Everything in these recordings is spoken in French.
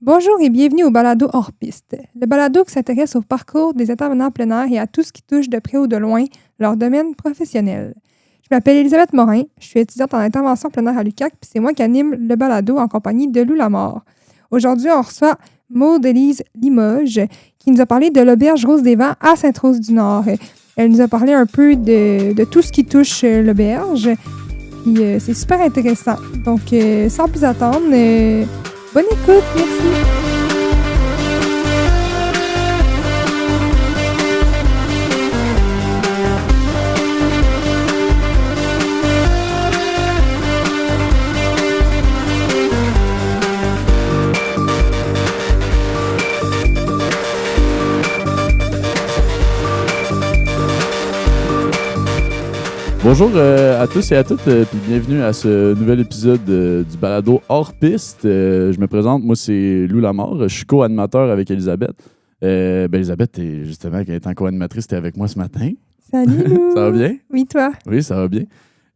Bonjour et bienvenue au balado hors piste. Le balado qui s'intéresse au parcours des intervenants plein air et à tout ce qui touche de près ou de loin leur domaine professionnel. Je m'appelle Elisabeth Morin, je suis étudiante en intervention plein air à l'UQAC, puis c'est moi qui anime le balado en compagnie de Lou Lamort. Aujourd'hui, on reçoit Maud-Élise Limoges qui nous a parlé de l'auberge Rose des Vents à Sainte-Rose-du-Nord. Elle nous a parlé un peu de tout ce qui touche l'auberge, puis c'est super intéressant. Donc, sans plus attendre, bonne écoute, merci. Bonjour à tous et à toutes, puis bienvenue à ce nouvel épisode du balado hors piste. Je me présente, moi c'est Lou Lamort, je suis co-animateur avec Elisabeth. Elisabeth, justement, qui est en co-animatrice, t'es avec moi ce matin. Salut Lou! Ça va bien? Oui, toi? Oui, ça va bien.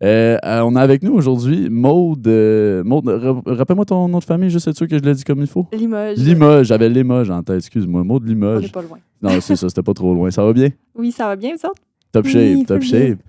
On a avec nous aujourd'hui Maud. Maud, rappelle-moi ton nom de famille, juste être sûr que je l'ai dit comme il faut. Limoges. Limoges, j'avais Limoges en tête, excuse-moi. Maud Limoges. On n'est pas loin. Non, c'est ça, c'était pas trop loin. Ça va bien? Oui, ça va bien, vous autres? Top Oui, shape, top très bien. shape.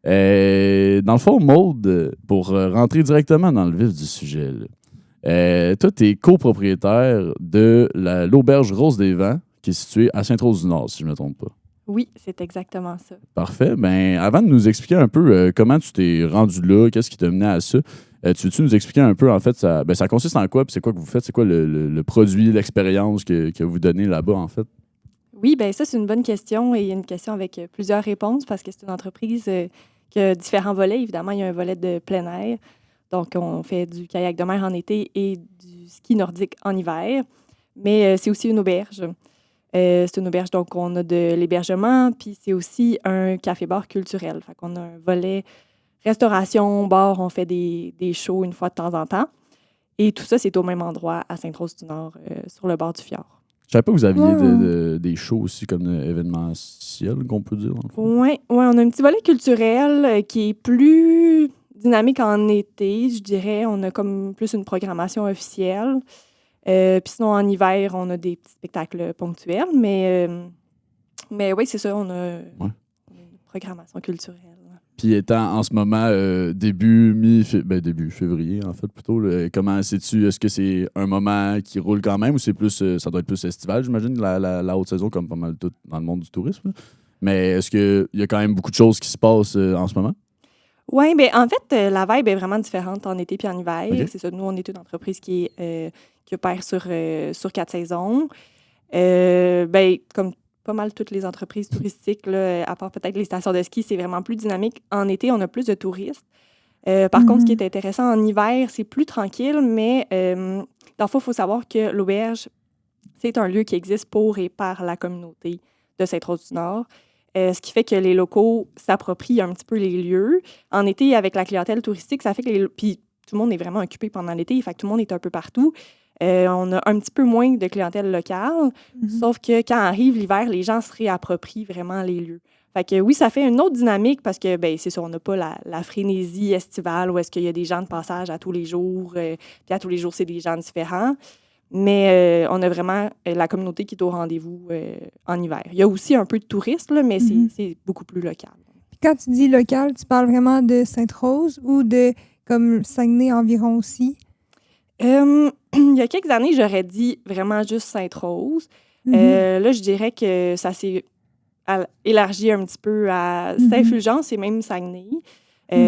Dans le fond, Maud, pour rentrer directement dans le vif du sujet, là, toi, tu es copropriétaire de l'auberge Rose des Vents, qui est située à Sainte-Rose-du-Nord, si je ne me trompe pas. Oui, c'est exactement ça. Parfait. Ben, avant de nous expliquer un peu comment tu t'es rendu là, qu'est-ce qui t'a mené à ça, tu veux-tu nous expliquer un peu, en fait, ça consiste en quoi, puis c'est quoi que vous faites, c'est quoi le produit, l'expérience que vous donnez là-bas, en fait? Oui, bien ça, c'est une bonne question et une question avec plusieurs réponses parce que c'est une entreprise qui a différents volets. Évidemment, il y a un volet de plein air. Donc, on fait du kayak de mer en été et du ski nordique en hiver. Mais c'est aussi une auberge. C'est une auberge, donc on a de l'hébergement, puis c'est aussi un café-bar culturel. Fait qu'on a un volet restauration, bar, on fait des shows une fois de temps en temps. Et tout ça, c'est au même endroit à Sainte-Rose-du-Nord, sur le bord du fjord. Je savais pas que vous aviez Wow. des shows aussi comme événementiels, qu'on peut dire, dans le fond. Oui, on a un petit volet culturel qui est plus dynamique en été, je dirais. On a comme plus une programmation officielle. Puis sinon, en hiver, on a des petits spectacles ponctuels. Mais oui, c'est ça, on a une programmation culturelle. Puis étant en ce moment début février, en fait, plutôt, là, comment sais-tu? Est-ce que c'est un moment qui roule quand même ou c'est plus ça doit être plus estival, j'imagine, la haute saison, comme pas mal tout dans le monde du tourisme, là. Mais est-ce qu'il y a quand même beaucoup de choses qui se passent en ce moment? Oui, bien, en fait, la vibe est vraiment différente en été puis en hiver. OK. C'est ça, nous, on est une entreprise qui opère sur 4 saisons. Comme pas mal toutes les entreprises touristiques, là, à part peut-être les stations de ski, c'est vraiment plus dynamique. En été, on a plus de touristes. Par contre, ce qui est intéressant en hiver, c'est plus tranquille, mais dans le fond, il faut savoir que l'auberge, c'est un lieu qui existe pour et par la communauté de Sainte-Rose-du-Nord. Ce qui fait que les locaux s'approprient un petit peu les lieux. En été, avec la clientèle touristique, ça fait que puis tout le monde est vraiment occupé pendant l'été, fait que tout le monde est un peu partout. On a un petit peu moins de clientèle locale, sauf que quand arrive l'hiver, les gens se réapproprient vraiment les lieux. Fait que oui, ça fait une autre dynamique parce que, ben c'est sûr, on n'a pas la frénésie estivale où est-ce qu'il y a des gens de passage à tous les jours, puis à tous les jours, c'est des gens différents. Mais on a vraiment la communauté qui est au rendez-vous en hiver. Il y a aussi un peu de touristes, là, mais c'est beaucoup plus local. Puis quand tu dis local, tu parles vraiment de Sainte-Rose ou de comme Saguenay environ aussi? Il y a quelques années, j'aurais dit vraiment juste Sainte-Rose. Là, je dirais que ça s'est élargi un petit peu à Saint-Fulgence et même Saguenay.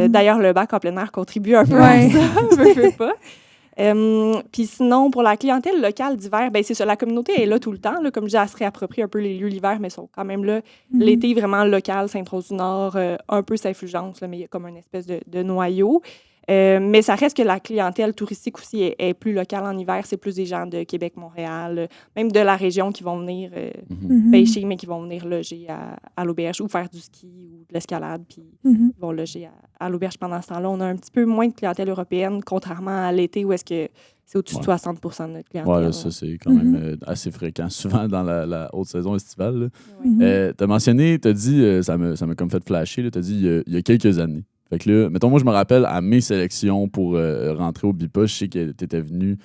D'ailleurs, le bac en plein air contribue un peu à ça, veux pas. Puis sinon, pour la clientèle locale d'hiver, ben c'est ça, la communauté est là tout le temps. Là, comme je dis, elle se réapproprie un peu les lieux l'hiver, mais ils sont quand même là. L'été, vraiment local, Sainte-Rose-du-Nord, un peu Saint-Fulgence, là, mais il y a comme une espèce de noyau. Mais ça reste que la clientèle touristique aussi est plus locale en hiver. C'est plus des gens de Québec, Montréal, même de la région qui vont venir pêcher, mais qui vont venir loger à l'auberge ou faire du ski ou de l'escalade, puis ils vont loger à l'auberge pendant ce temps-là. On a un petit peu moins de clientèle européenne, contrairement à l'été où est-ce que c'est au-dessus de 60 % de notre clientèle. Oui, ça, c'est quand même assez fréquent, souvent dans la haute saison estivale. Ouais. Tu as mentionné, tu as dit, ça m'a comme fait flasher, tu as dit il y a quelques années. Fait que là, mettons, moi, je me rappelle à mes sélections pour rentrer au BIPA, je sais que tu étais venu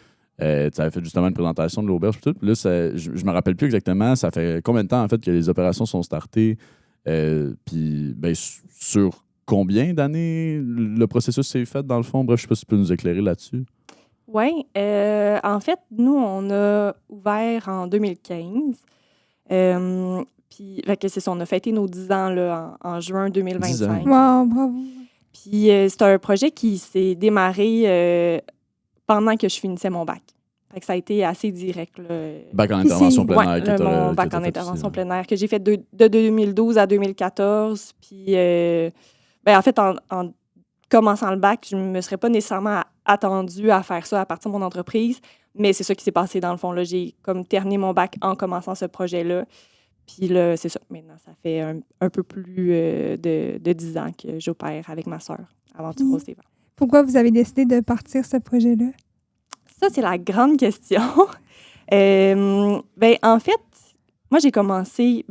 Tu avais fait justement une présentation de l'auberge. Puis tout. Puis là, je me rappelle plus exactement, ça fait combien de temps en fait que les opérations sont startées. Puis ben, sur combien d'années le processus s'est fait dans le fond? Bref, je ne sais pas si tu peux nous éclairer là-dessus. Oui. En fait, nous, on a ouvert en 2015. Puis, c'est ça, on a fêté nos 10 ans là, en juin 2025. Wow, bravo. Puis, c'est un projet qui s'est démarré pendant que je finissais mon bac. Fait que ça a été assez direct. Là. Bac en intervention plein air. Mon bac en intervention plein air que j'ai fait de 2012 à 2014. Puis, en fait, en commençant le bac, je ne me serais pas nécessairement attendue à faire ça à partir de mon entreprise. Mais c'est ça qui s'est passé dans le fond. Là. J'ai comme terminé mon bac en commençant ce projet-là. Puis là, c'est ça. Maintenant, ça fait un peu plus de 10 ans que j'opère avec ma sœur, Aventure Rose des Vents. Pourquoi vous avez décidé de partir ce projet-là? Ça, c'est la grande question. En fait, moi, j'ai commencé...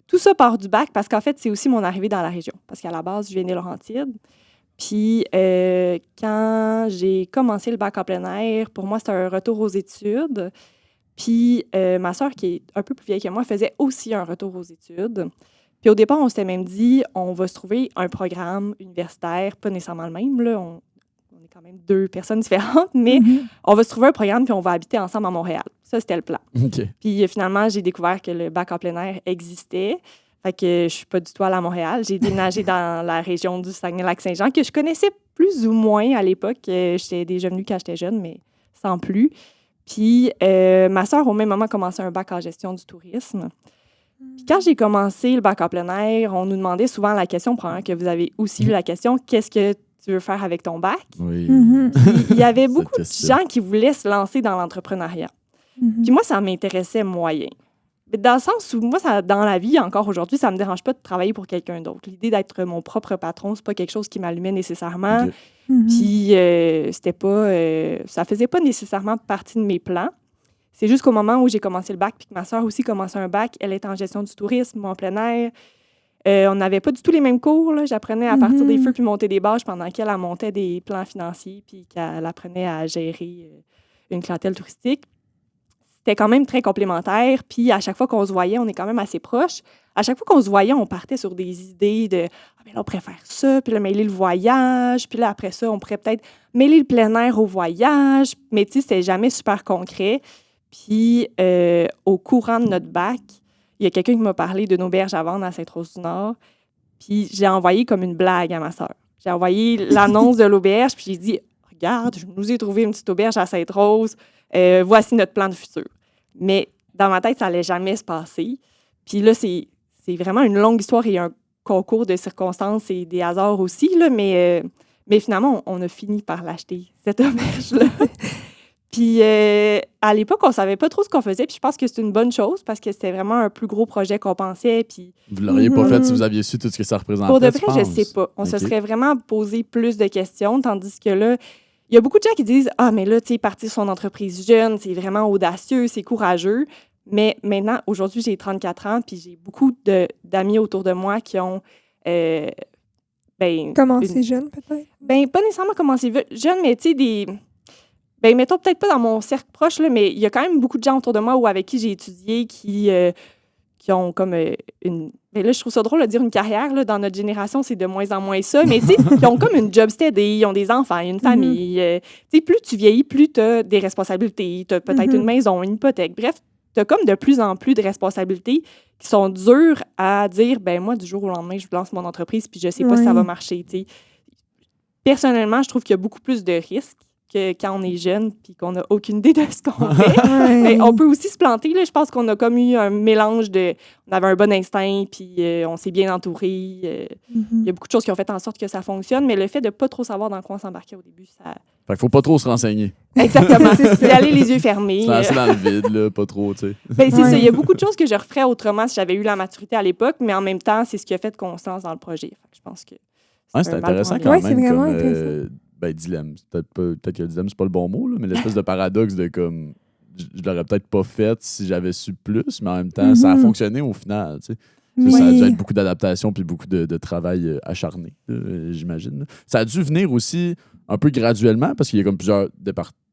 tout ça part du bac parce qu'en fait, c'est aussi mon arrivée dans la région. Parce qu'à la base, je viens des Laurentides. Puis, quand j'ai commencé le bac en plein air, pour moi, c'était un retour aux études. Puis, ma sœur, qui est un peu plus vieille que moi, faisait aussi un retour aux études. Puis, au départ, on s'était même dit, on va se trouver un programme universitaire, pas nécessairement le même, là. On est quand même 2 personnes différentes, mais on va se trouver un programme puis on va habiter ensemble à Montréal. Ça, c'était le plan. Okay. Puis, finalement, j'ai découvert que le bac en plein air existait. Fait que je suis pas du tout allée à Montréal. J'ai déménagé dans la région du Saguenay-Lac-Saint-Jean, que je connaissais plus ou moins à l'époque. J'étais déjà venue quand j'étais jeune, mais sans plus. Puis ma sœur, au même moment, commençait un bac en gestion du tourisme. Puis quand j'ai commencé le bac en plein air, on nous demandait souvent la question, probablement que vous avez aussi eu la question, qu'est-ce que tu veux faire avec ton bac? Oui. Il y avait beaucoup de gens qui voulaient se lancer dans l'entrepreneuriat. Puis moi, ça m'intéressait moyen. Dans le sens où, moi, dans la vie, encore aujourd'hui, ça ne me dérange pas de travailler pour quelqu'un d'autre. L'idée d'être mon propre patron, c'est pas quelque chose qui m'allumait nécessairement. Okay. Puis, c'était pas... ça faisait pas nécessairement partie de mes plans. C'est juste qu'au moment où j'ai commencé le bac, puis que ma sœur aussi commençait un bac, elle est en gestion du tourisme, en plein air. On n'avait pas du tout les mêmes cours. Là. J'apprenais à partir des feux puis monter des bâches pendant qu'elle montait des plans financiers puis qu'elle apprenait à gérer une clientèle touristique. C'était quand même très complémentaire. Puis à chaque fois qu'on se voyait, on est quand même assez proches. À chaque fois qu'on se voyait, on partait sur des idées de « Ah, bien là, on pourrait faire ça, puis là, mêler le voyage. Puis là, après ça, on pourrait peut-être mêler le plein air au voyage. » Mais tu sais, c'était jamais super concret. Puis au courant de notre bac, il y a quelqu'un qui m'a parlé d'une auberge à vendre à Sainte-Rose-du-Nord. Puis j'ai envoyé comme une blague à ma sœur. J'ai envoyé l'annonce de l'auberge, puis j'ai dit « Regarde, je nous ai trouvé une petite auberge à Sainte-Rose. Voici notre plan de futur. » Mais dans ma tête, ça n'allait jamais se passer. Puis là, c'est vraiment une longue histoire et un concours de circonstances et des hasards aussi. Là, mais finalement, on a fini par l'acheter, cette auberge-là. Puis à l'époque, on ne savait pas trop ce qu'on faisait. Puis je pense que c'est une bonne chose parce que c'était vraiment un plus gros projet qu'on pensait. Puis vous ne l'auriez pas fait si vous aviez su tout ce que ça représentait. Pour de vrai, je ne sais pas. On se serait vraiment posé plus de questions, tandis que là, il y a beaucoup de gens qui disent « Ah, mais là, tu sais, partir sur son entreprise jeune, c'est vraiment audacieux, c'est courageux. » Mais maintenant, aujourd'hui, j'ai 34 ans, puis j'ai beaucoup d'amis autour de moi qui ont... commencé jeune, peut-être? Pas nécessairement commencé jeune, mais tu sais, mettons, peut-être pas dans mon cercle proche, là, mais il y a quand même beaucoup de gens autour de moi ou avec qui j'ai étudié qui ont comme une... là, je trouve ça drôle de dire une carrière. Là, dans notre génération, c'est de moins en moins ça. Mais tu sais, qui ont comme une job steady, ils ont des enfants, une famille. Tu sais, plus tu vieillis, plus tu as des responsabilités. Tu as peut-être une maison, une hypothèque. Bref, tu as comme de plus en plus de responsabilités qui sont dures à dire, moi, du jour au lendemain, je lance mon entreprise puis je sais pas si ça va marcher. Tu sais. Personnellement, je trouve qu'il y a beaucoup plus de risques que quand on est jeune puis qu'on n'a aucune idée de ce qu'on fait. On peut aussi se planter. Là. Je pense qu'on a comme eu un mélange de... On avait un bon instinct puis on s'est bien entouré. Il y a beaucoup de choses qui ont fait en sorte que ça fonctionne, mais le fait de ne pas trop savoir dans quoi on s'embarquait au début, ça... Fait qu'il faut pas trop se renseigner. Exactement. C'est aller les yeux fermés. Se lancer dans le vide, là, pas trop, tu sais. C'est ça. Il y a beaucoup de choses que je referais autrement si j'avais eu la maturité à l'époque, mais en même temps, c'est ce qui a fait qu'on se lance dans le projet. Fait que je pense que c'est intéressant quand même. C'est vraiment intéressant. Dilemme. Peut-être que dilemme, c'est pas le bon mot, là, mais l'espèce de paradoxe de comme je l'aurais peut-être pas fait si j'avais su plus, mais en même temps, ça a fonctionné au final. Tu sais. Ça a dû être beaucoup d'adaptation puis beaucoup de travail acharné, j'imagine. Ça a dû venir aussi un peu graduellement parce qu'il y a comme plusieurs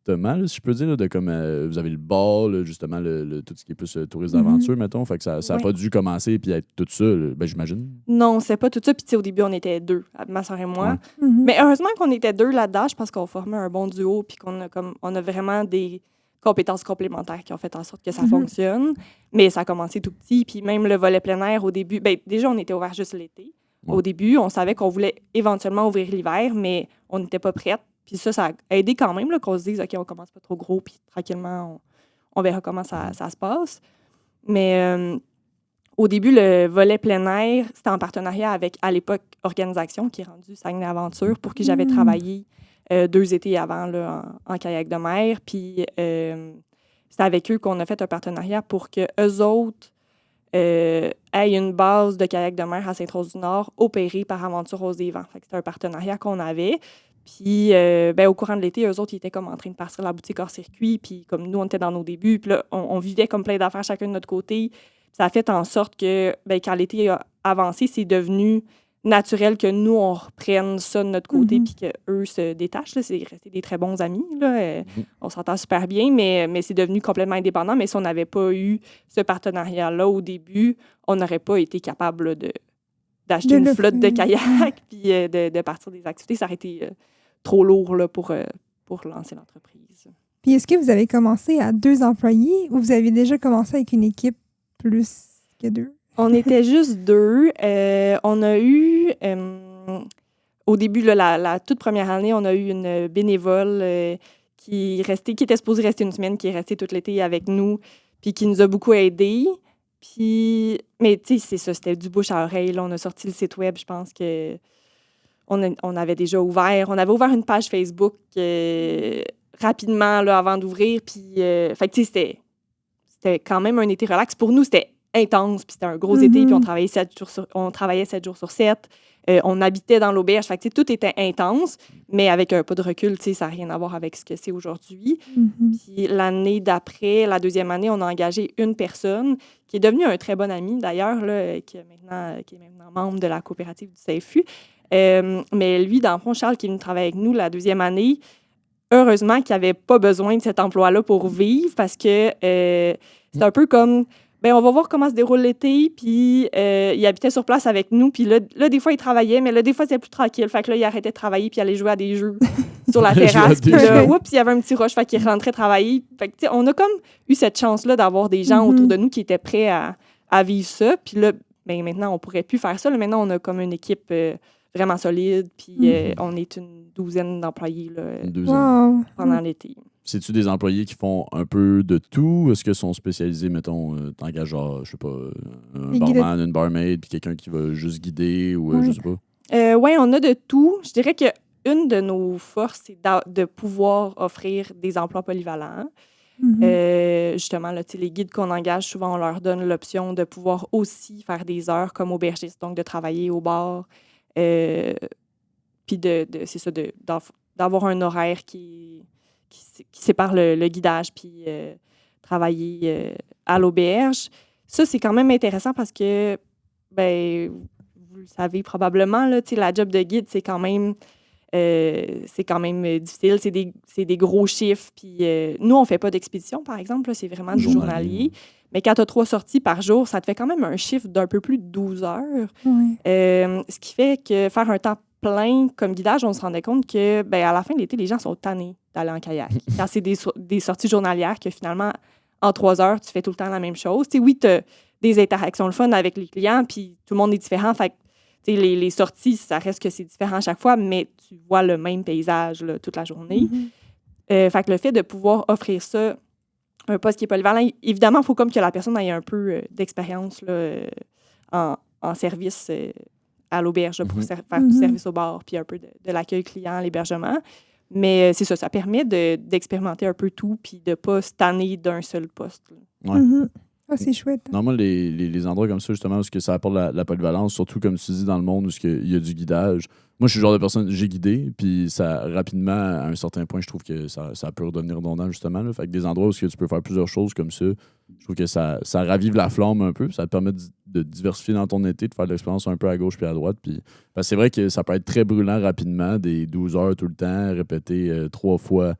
exactement, là, si je peux dire, là, de comme vous avez le bar, là, justement, tout ce qui est plus tourisme d'aventure, mettons. Fait que ça n'a pas dû commencer puis être tout ça, ben, j'imagine. Non, c'est pas tout ça. Puis, tu sais, au début, on était 2, ma soeur et moi. Ouais. Mais heureusement qu'on était 2 là-dedans, je pense qu'on formait un bon duo, puis on a vraiment des compétences complémentaires qui ont fait en sorte que ça fonctionne. Mais ça a commencé tout petit. Puis, même le volet plein air, au début, ben, déjà, on était ouvert juste l'été. Ouais. Au début, on savait qu'on voulait éventuellement ouvrir l'hiver, mais on n'était pas prête. Puis ça a aidé quand même, là, qu'on se dise, OK, on commence pas trop gros, puis tranquillement, on verra comment ça se passe. Mais au début, le volet plein air, c'était en partenariat avec, à l'époque, Organisation, qui est rendue Saguenay Aventure, pour qui j'avais travaillé 2 étés avant là, en kayak de mer. Puis c'était avec eux qu'on a fait un partenariat pour que eux autres aient une base de kayak de mer à Sainte-Rose-du-Nord opérée par Aventure Rose des Vents. C'était un partenariat qu'on avait. Puis, au courant de l'été, eux autres, ils étaient comme en train de partir la boutique hors circuit. Puis, comme nous, on était dans nos débuts. Puis là, on vivait comme plein d'affaires chacun de notre côté. Puis ça a fait en sorte que, quand l'été a avancé, c'est devenu naturel que nous, on reprenne ça de notre côté puis qu'eux se détachent. Là. C'est resté des très bons amis. Là. On s'entend super bien, mais c'est devenu complètement indépendant. Mais si on n'avait pas eu ce partenariat-là au début, on n'aurait pas été capable d'acheter une flotte de kayak puis de partir des activités. Ça aurait été trop lourd là, pour lancer l'entreprise. Puis est-ce que vous avez commencé à 2 employés ou vous avez déjà commencé avec une équipe plus que 2? On était juste 2. On a eu, au début, là, la toute première année, on a eu une bénévole qui était supposée rester une semaine, qui est restée tout l'été avec nous, puis qui nous a beaucoup aidés. Puis, mais tu sais, c'est ça, c'était du bouche à oreille. Là, on a sorti le site web, je pense que on avait déjà ouvert. On avait ouvert une page Facebook rapidement là, avant d'ouvrir. Puis, fait que tu sais, c'était quand même un été relax. Pour nous, c'était intense, puis c'était un gros été, puis on travaillait 7 jours sur 7. On habitait dans l'auberge. Fait que tout était intense, mais avec un pas de recul, ça n'a rien à voir avec ce que c'est aujourd'hui. Puis l'année d'après, la 2e année, on a engagé une personne qui est devenue un très bon ami, d'ailleurs, là, qui est maintenant membre de la coopérative du CFU. Mais lui, dans le fond, Charles, qui est venu travailler avec nous la 2e année, heureusement qu'il n'avait pas besoin de cet emploi-là pour vivre, parce que c'est un peu comme... on va voir comment se déroule l'été, puis il habitait sur place avec nous, puis là, des fois, il travaillait, mais là, des fois, c'était plus tranquille. Fait que là, il arrêtait de travailler, puis il allait jouer à des jeux sur la terrasse. Puis là, il y avait un petit rush, fait qu'il rentrait travailler. Fait que, tu sais, on a comme eu cette chance-là d'avoir des gens autour de nous qui étaient prêts à vivre ça. Puis là, maintenant, on pourrait plus faire ça. Là, maintenant, on a comme une équipe vraiment solide, puis on est une 12aine d'employés là, pendant l'été. C'est-tu des employés qui font un peu de tout? Est-ce qu'ils sont spécialisés, mettons, t'engages genre, je sais pas, un barman, une barmaid, puis quelqu'un qui va juste guider ou je sais pas? Oui, on a de tout. Je dirais qu'une de nos forces, c'est de pouvoir offrir des emplois polyvalents. Justement, là, les guides qu'on engage, souvent, on leur donne l'option de pouvoir aussi faire des heures comme aubergiste, donc de travailler au bar. Puis c'est ça, d'avoir un horaire qui sépare le guidage puis travailler à l'auberge. Ça, c'est quand même intéressant parce que, vous le savez probablement, là, la job de guide, c'est quand même difficile. C'est des gros chiffres. Puis nous, on ne fait pas d'expédition, par exemple. Là, c'est vraiment du journalier. Mais quand tu as 3 sorties par jour, ça te fait quand même un chiffre d'un peu plus de 12 heures. Ce qui fait que faire un temps plein comme guidage, on se rendait compte que à la fin de l'été, les gens sont tannés d'aller en kayak. Quand c'est des sorties journalières que finalement, en 3 heures, tu fais tout le temps la même chose. T'sais, oui, tu as des interactions le fun avec les clients, puis tout le monde est différent. Fait que les sorties, ça reste que c'est différent à chaque fois, mais tu vois le même paysage là, toute la journée. Fait que le fait de pouvoir offrir ça, un poste qui est polyvalent, évidemment, il faut comme que la personne ait un peu d'expérience là, en service à l'auberge là, pour faire du service au bar, puis un peu de l'accueil client, l'hébergement. Mais c'est ça, ça permet d'expérimenter un peu tout, puis de ne pas se tanner d'un seul poste. Ouais. Ah, c'est chouette. Normalement, les endroits comme ça, justement, où ça apporte la polyvalence, surtout, comme tu dis, dans le monde où il y a du guidage. Moi, je suis le genre de personne, j'ai guidé, puis ça, rapidement, à un certain point, je trouve que ça peut redevenir redondant, justement. Là. Fait que des endroits où tu peux faire plusieurs choses comme ça, je trouve que ça ravive la flamme un peu, ça te permet de diversifier dans ton été, de faire de l'expérience un peu à gauche puis à droite. Puis, parce que c'est vrai que ça peut être très brûlant rapidement, des 12 heures tout le temps, répéter 3 fois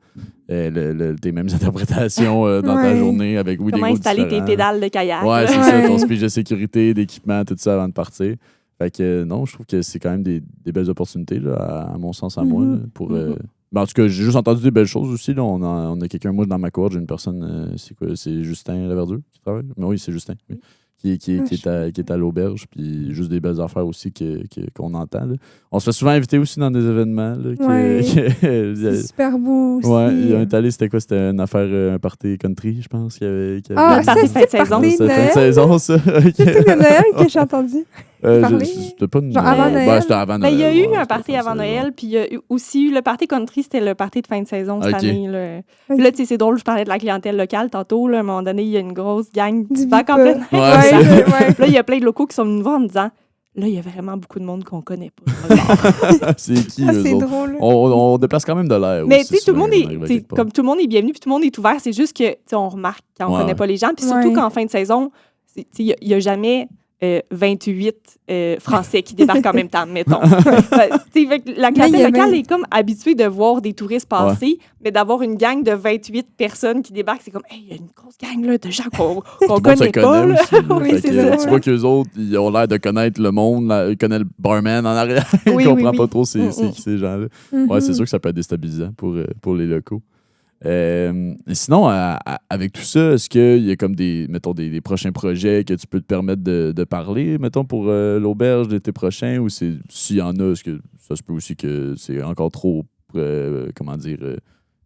tes mêmes interprétations dans ta journée avec Comment des groupes installer tes différents. pédales de kayak. Ouais, là. c'est ça, ton speech de sécurité, d'équipement, tout ça avant de partir. Fait que non, je trouve que c'est quand même des belles opportunités, là, à mon sens, à moi. Là, pour, ben, en tout cas, j'ai juste entendu des belles choses aussi. Là. On a quelqu'un, moi, dans ma cohorte, j'ai une personne, c'est quoi? C'est Justin Laverdure qui travaille? Mais oui, c'est Justin. Oui. Qui est à l'auberge, puis juste des belles affaires aussi qu'on entend. Là. On se fait souvent inviter aussi dans des événements. Là, c'est super beau aussi. Ouais, il y a un allé, c'était quoi? C'était une affaire, un party country, je pense. Ah, ça, c'est fin de saison. C'est fin de saison, ça. C'était de Noël que j'ai entendu. C'était pas de Genre avant Noël. Ben, c'était avant Noël. Il y a eu un party avant Noël, puis il y a eu aussi eu le party country, c'était le party de fin de saison cette année. Là, puis là tu sais, c'est drôle, je parlais de la clientèle locale tantôt. Là, à un moment donné, il y a une grosse gang du bac en plein air. Là, il y a plein de locaux qui sont venus nous voir en disant là, il y a vraiment beaucoup de monde qu'on connaît pas. C'est qui, eux c'est autres? drôle. On déplace quand même de l'air. Mais aussi, tu sais, tout le monde souvent, est comme tout le monde est bienvenu, puis tout le monde est ouvert. C'est juste que tu sais, on remarque quand on connaît pas les gens, puis surtout qu'en fin de saison, il y a jamais 28 Français qui débarquent en même temps, mettons. La clientèle locale est comme habituée de voir des touristes passer, mais d'avoir une gang de 28 personnes qui débarquent, c'est comme, hey, il y a une grosse gang là, de gens qu'on connaît pas. Oui, c'est ça. Tu vois qu'eux autres, ils ont l'air de connaître le monde, ils connaissent le barman en arrière. Ils ne comprennent pas trop c'est qui ces gens-là. Ouais, c'est sûr que ça peut être déstabilisant pour les locaux. Sinon, avec tout ça, est-ce qu'il y a comme des prochains projets que tu peux te permettre de parler, mettons, pour l'auberge d'été prochain, ou s'il y en a, est-ce que ça se peut aussi que c'est encore trop,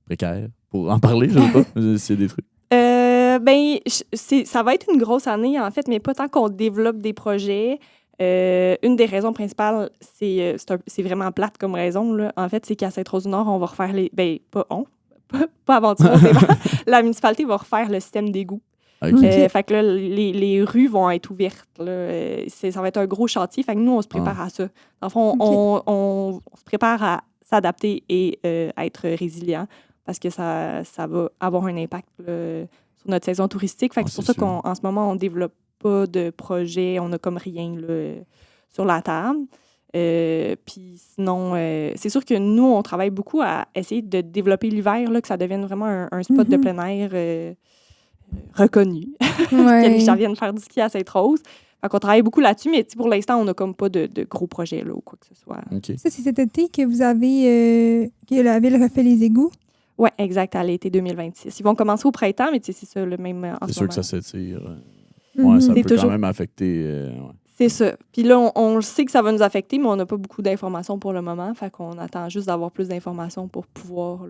précaire pour en parler, je sais pas, c'est des trucs. Ça va être une grosse année, en fait, mais pas tant qu'on développe des projets. Une des raisons principales, c'est vraiment plate comme raison, là. En fait, c'est qu'à Sainte-Rose-du-Nord, on va refaire pas aventure, la municipalité va refaire le système d'égout. Okay. Fait que là, les rues vont être ouvertes. Là. Ça va être un gros chantier. Fait que nous, on se prépare à ça. Dans le fond, on se prépare à s'adapter et à être résilient parce que ça va avoir un impact là, sur notre saison touristique. Fait que c'est pour ça qu'en ce moment, on ne développe pas de projet. On n'a comme rien là, sur la table. Puis sinon, c'est sûr que nous, on travaille beaucoup à essayer de développer l'hiver, là, que ça devienne vraiment un spot de plein air reconnu. Que les gens viennent faire du ski à Sainte-Rose. Fait qu'on travaille beaucoup là-dessus, mais pour l'instant, on n'a comme pas de gros projets là, ou quoi que ce soit. Okay. Ça, c'est cet été que vous avez... que la ville refait les égouts? Oui, exact, à l'été 2026. Ils vont commencer au printemps, mais c'est ça, le même en ce moment. C'est sûr que ça s'étire. Ouais, ça peut quand même affecter... C'est ça. Puis là, on sait que ça va nous affecter, mais on n'a pas beaucoup d'informations pour le moment. Fait qu'on attend juste d'avoir plus d'informations pour pouvoir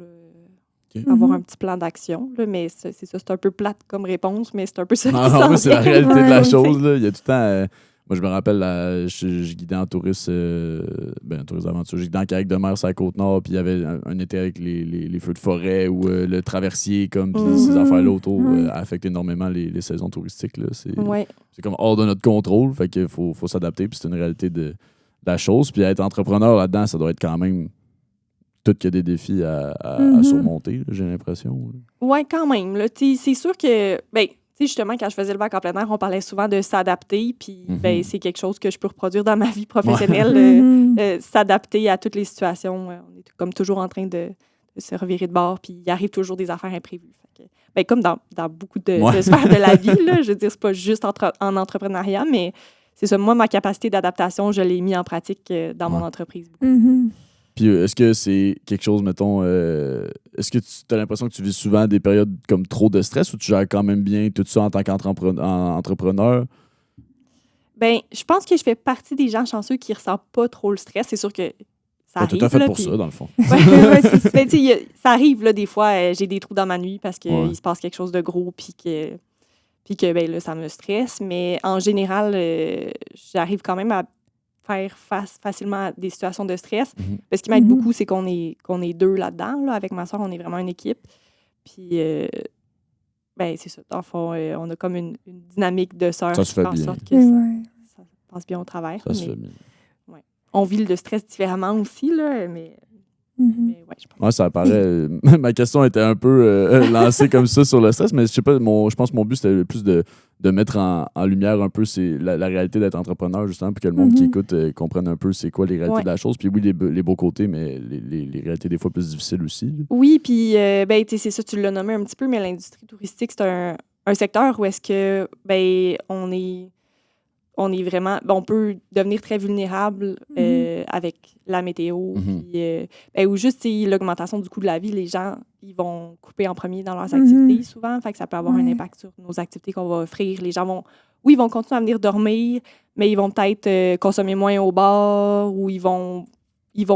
avoir un petit plan d'action. Là. Mais c'est ça, c'est un peu plate comme réponse, mais c'est un peu ça. Non, mais c'est la réalité de la chose. Là. Il y a tout le temps... moi, je me rappelle, je guidais en tourisme aventure. Je guidais en kayak de mer sur la Côte-Nord, puis il y avait un été avec les feux de forêt ou le traversier, comme, puis ces affaires-là autour affectent énormément les saisons touristiques. Là. C'est comme hors de notre contrôle, fait qu'il faut s'adapter, puis c'est une réalité de la chose. Puis être entrepreneur là-dedans, ça doit être quand même tout qu'il y a des défis à surmonter, là, j'ai l'impression. Oui, quand même. Là. C'est sûr que... Tu sais, justement, quand je faisais le bac en plein air, on parlait souvent de s'adapter, puis c'est quelque chose que je peux reproduire dans ma vie professionnelle, s'adapter à toutes les situations. On est comme toujours en train de se revirer de bord, puis il arrive toujours des affaires imprévues. Fait que, comme dans beaucoup de sphères de la vie, là, je veux dire, c'est pas juste en entrepreneuriat, mais c'est ça. Moi, ma capacité d'adaptation, je l'ai mis en pratique dans mon entreprise. Puis est-ce que c'est quelque chose, mettons, est-ce que tu as l'impression que tu vis souvent des périodes comme trop de stress ou tu gères quand même bien tout ça en tant qu'entrepreneur? Bien, je pense que je fais partie des gens chanceux qui ne ressentent pas trop le stress. C'est sûr que ça arrive. Tout à fait là, pour ça, dans le fond. Ça arrive, là, des fois, j'ai des trous dans ma nuit parce qu'il se passe quelque chose de gros puis que ben, là, ça me stresse. Mais en général, j'arrive quand même à faire face facilement à des situations de stress. Ce qui m'aide beaucoup, c'est qu'on est deux là-dedans. Là. Avec ma soeur, on est vraiment une équipe. Puis, c'est ça. Dans le fond, on a comme une dynamique de sœurs qui fait en sorte que ça passe bien au travers. Ça se fait bien. Ouais. On vit le stress différemment aussi, là, mais Mais ouais, je pense. Ouais, ça paraît. Ma question était un peu lancée comme ça sur le stress, mais je sais pas, je pense que mon but, c'était plus de mettre en lumière un peu la réalité d'être entrepreneur, justement, pour que le monde qui écoute comprenne un peu c'est quoi les réalités de la chose. Puis oui, les beaux côtés, mais les réalités des fois plus difficiles aussi. Là. Oui, puis c'est ça, tu l'as nommé un petit peu, mais l'industrie touristique, c'est un secteur où est-ce que on est vraiment... on peut devenir très vulnérable avec la météo. Puis, ou juste l'augmentation du coût de la vie. Les gens, ils vont couper en premier dans leurs activités souvent. Fait que ça peut avoir un impact sur nos activités qu'on va offrir. Les gens vont... Oui, ils vont continuer à venir dormir, mais ils vont peut-être consommer moins au bar ou ils vont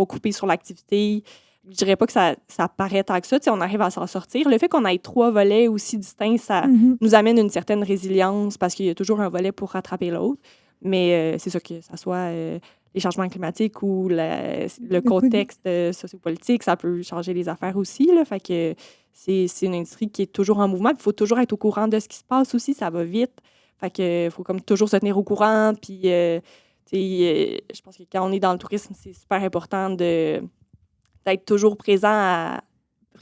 couper sur l'activité. Je dirais pas que ça paraît tant que ça. On arrive à s'en sortir. Le fait qu'on ait 3 volets aussi distincts, ça nous amène une certaine résilience parce qu'il y a toujours un volet pour rattraper l'autre. Mais c'est ça, que ça soit les changements climatiques ou le contexte sociopolitique, ça peut changer les affaires aussi. Là. Fait que c'est une industrie qui est toujours en mouvement. Il faut toujours être au courant de ce qui se passe aussi. Ça va vite. Fait que faut comme toujours se tenir au courant. Puis, je pense que quand on est dans le tourisme, c'est super important d'être toujours présent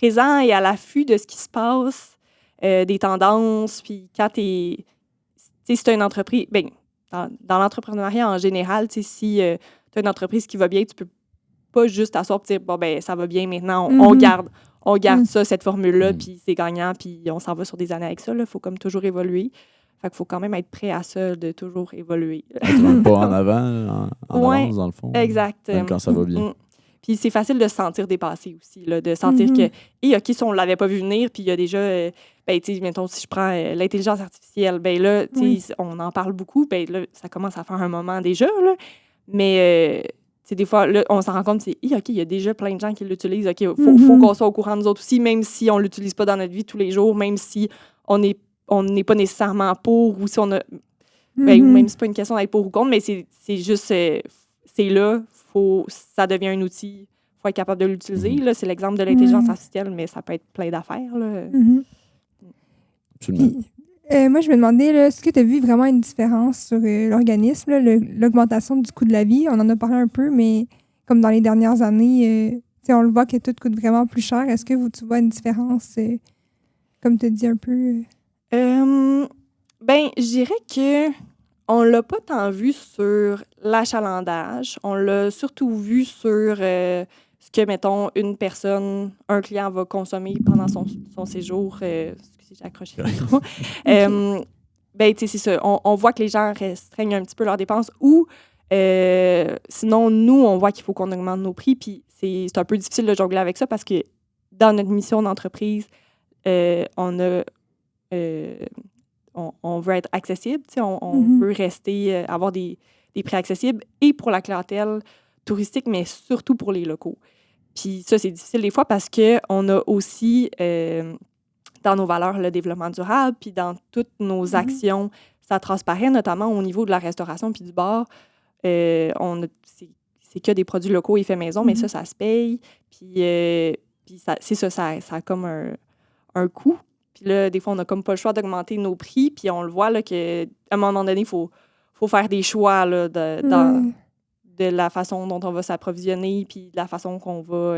et à l'affût de ce qui se passe, des tendances. Puis quand si tu as une entreprise, dans l'entrepreneuriat en général, si tu as une entreprise qui va bien, tu peux pas juste t'asseoir et dire, ça va bien maintenant, on garde ça, cette formule-là, puis c'est gagnant, puis on s'en va sur des années avec ça. Il faut comme toujours évoluer. Fait qu'il faut quand même être prêt à ça, de toujours évoluer. Être un pas en avant, en avance, dans le fond. Exact. Même quand ça va bien. Puis c'est facile de se sentir dépassé aussi, là, de sentir que, OK, si on ne l'avait pas vu venir, puis il y a déjà, mettons, si je prends l'intelligence artificielle, là, on en parle beaucoup, là, ça commence à faire un moment déjà, là, mais des fois, là, on s'en rend compte, OK, il y a déjà plein de gens qui l'utilisent, OK, faut qu'on soit au courant de nous autres aussi, même si on ne l'utilise pas dans notre vie tous les jours, même si on n'est pas nécessairement pour, ou si on a... ou même si c'est pas une question d'être pour ou contre, mais c'est juste... c'est là, ça devient un outil, il faut être capable de l'utiliser. Là, c'est l'exemple de l'intelligence artificielle, mais ça peut être plein d'affaires. Là. Absolument. Puis, moi, je me demandais, là, est-ce que tu as vu vraiment une différence sur l'organisme, là, l'augmentation du coût de la vie? On en a parlé un peu, mais comme dans les dernières années, on le voit que tout coûte vraiment plus cher. Est-ce que tu vois une différence, comme tu as dit un peu? Je dirais que on l'a pas tant vu sur l'achalandage. On l'a surtout vu sur ce que, mettons, un client va consommer pendant son séjour. Excusez, j'ai accroché le micro. C'est ça. On voit que les gens restreignent un petit peu leurs dépenses ou sinon, nous, on voit qu'il faut qu'on augmente nos prix. Puis c'est un peu difficile de jongler avec ça parce que dans notre mission d'entreprise, on a... on veut être accessible, on veut rester, avoir des prix accessibles et pour la clientèle touristique, mais surtout pour les locaux. Puis ça, c'est difficile des fois parce qu'on a aussi, dans nos valeurs, le développement durable, puis dans toutes nos actions, ça transparaît, notamment au niveau de la restauration puis du bar. C'est que des produits locaux et faits maison, mais ça se paye. Puis c'est ça, ça a comme un coût. Puis là, des fois, on n'a comme pas le choix d'augmenter nos prix. Puis on le voit là, qu'à un moment donné, il faut faire des choix là, de la façon dont on va s'approvisionner puis de la façon qu'on va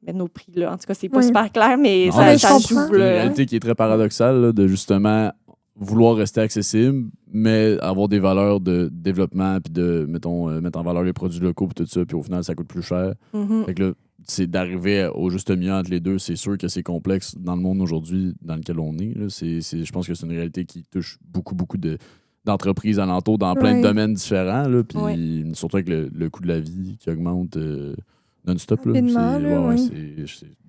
mettre nos prix. Là. En tout cas, c'est pas super clair, mais ça joue. C'est une réalité qui est très paradoxale là, de justement vouloir rester accessible, mais avoir des valeurs de développement puis de, mettons, mettre en valeur les produits locaux puis tout ça. Puis au final, ça coûte plus cher. Fait que là, c'est d'arriver au juste milieu entre les deux. C'est sûr que c'est complexe dans le monde aujourd'hui dans lequel on est. Là. Je pense que c'est une réalité qui touche beaucoup d'entreprises alentours dans plein de domaines différents. Là. Puis surtout avec le coût de la vie qui augmente non-stop.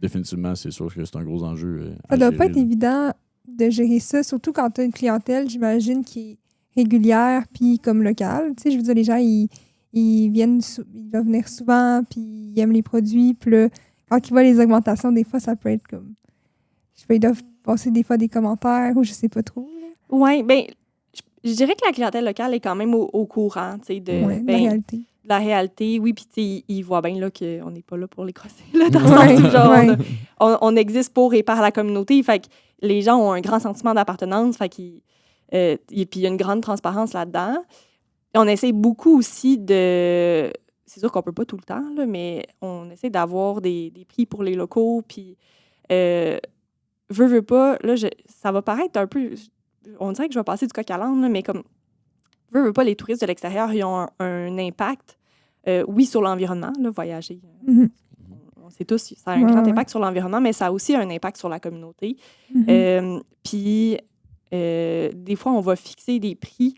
Définitivement, c'est sûr que c'est un gros enjeu. Ça doit pas être évident de gérer ça, surtout quand tu as une clientèle, j'imagine, qui est régulière puis comme locale. Tu sais, je veux dire, les gens, ils doivent venir souvent, puis ils aiment les produits. Puis là, quand ils voient les augmentations, des fois, ça peut être comme... Je sais pas, ils doivent passer des fois des commentaires ou je sais pas trop. Oui, je dirais que la clientèle locale est quand même au courant, tu sais, de la réalité. De la réalité, oui, puis tu sais, ils voient bien là, qu'on n'est pas là pour les crosser, là, dans le sens où, genre, on existe pour et par la communauté. Fait que les gens ont un grand sentiment d'appartenance, fait puis il y a une grande transparence là-dedans. On essaie beaucoup aussi de c'est sûr qu'on peut pas tout le temps, là, mais on essaie d'avoir des prix pour les locaux. Puis, veux pas, là, ça va paraître un peu... On dirait que je vais passer du coq à l'âne, là, mais comme, veux pas, les touristes de l'extérieur, ils ont un impact, oui, sur l'environnement, là, voyager. Mhm. On sait tous, ça a un grand impact sur l'environnement, mais ça a aussi un impact sur la communauté. Puis, des fois, on va fixer des prix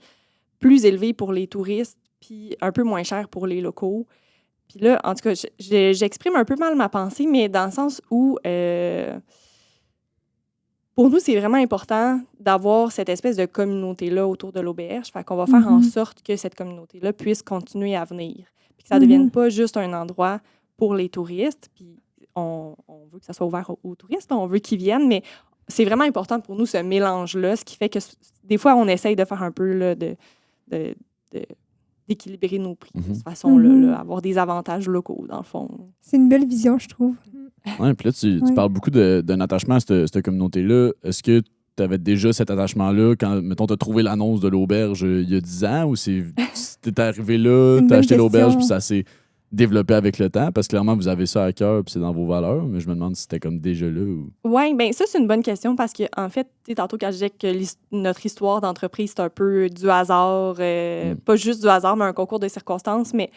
plus élevés pour les touristes, puis un peu moins chers pour les locaux. Puis là, en tout cas, j'exprime un peu mal ma pensée, mais dans le sens où, pour nous, c'est vraiment important d'avoir cette espèce de communauté-là autour de l'auberge. Fait qu'on va faire en sorte que cette communauté-là puisse continuer à venir. Puis que ça ne devienne pas juste un endroit pour les touristes. Puis on veut que ça soit ouvert aux touristes, on veut qu'ils viennent, mais c'est vraiment important pour nous, ce mélange-là, ce qui fait que des fois, on essaye de faire un peu là, d'équilibrer nos prix de cette façon-là, là, avoir des avantages locaux, dans le fond. C'est une belle vision, je trouve. Oui, puis là, tu parles beaucoup d'un attachement à cette communauté-là. Est-ce que tu avais déjà cet attachement-là quand, mettons, tu as trouvé l'annonce de l'auberge il y a 10 ans ou t'es arrivé là, tu as acheté l'auberge puis ça s'est développé avec le temps? Parce que clairement, vous avez ça à cœur puis c'est dans vos valeurs, mais je me demande si c'était comme déjà là ou... Oui, bien ça, c'est une bonne question parce qu'en fait, tantôt quand je disais que notre histoire d'entreprise, c'est un peu du hasard, pas juste du hasard, mais un concours de circonstances, mais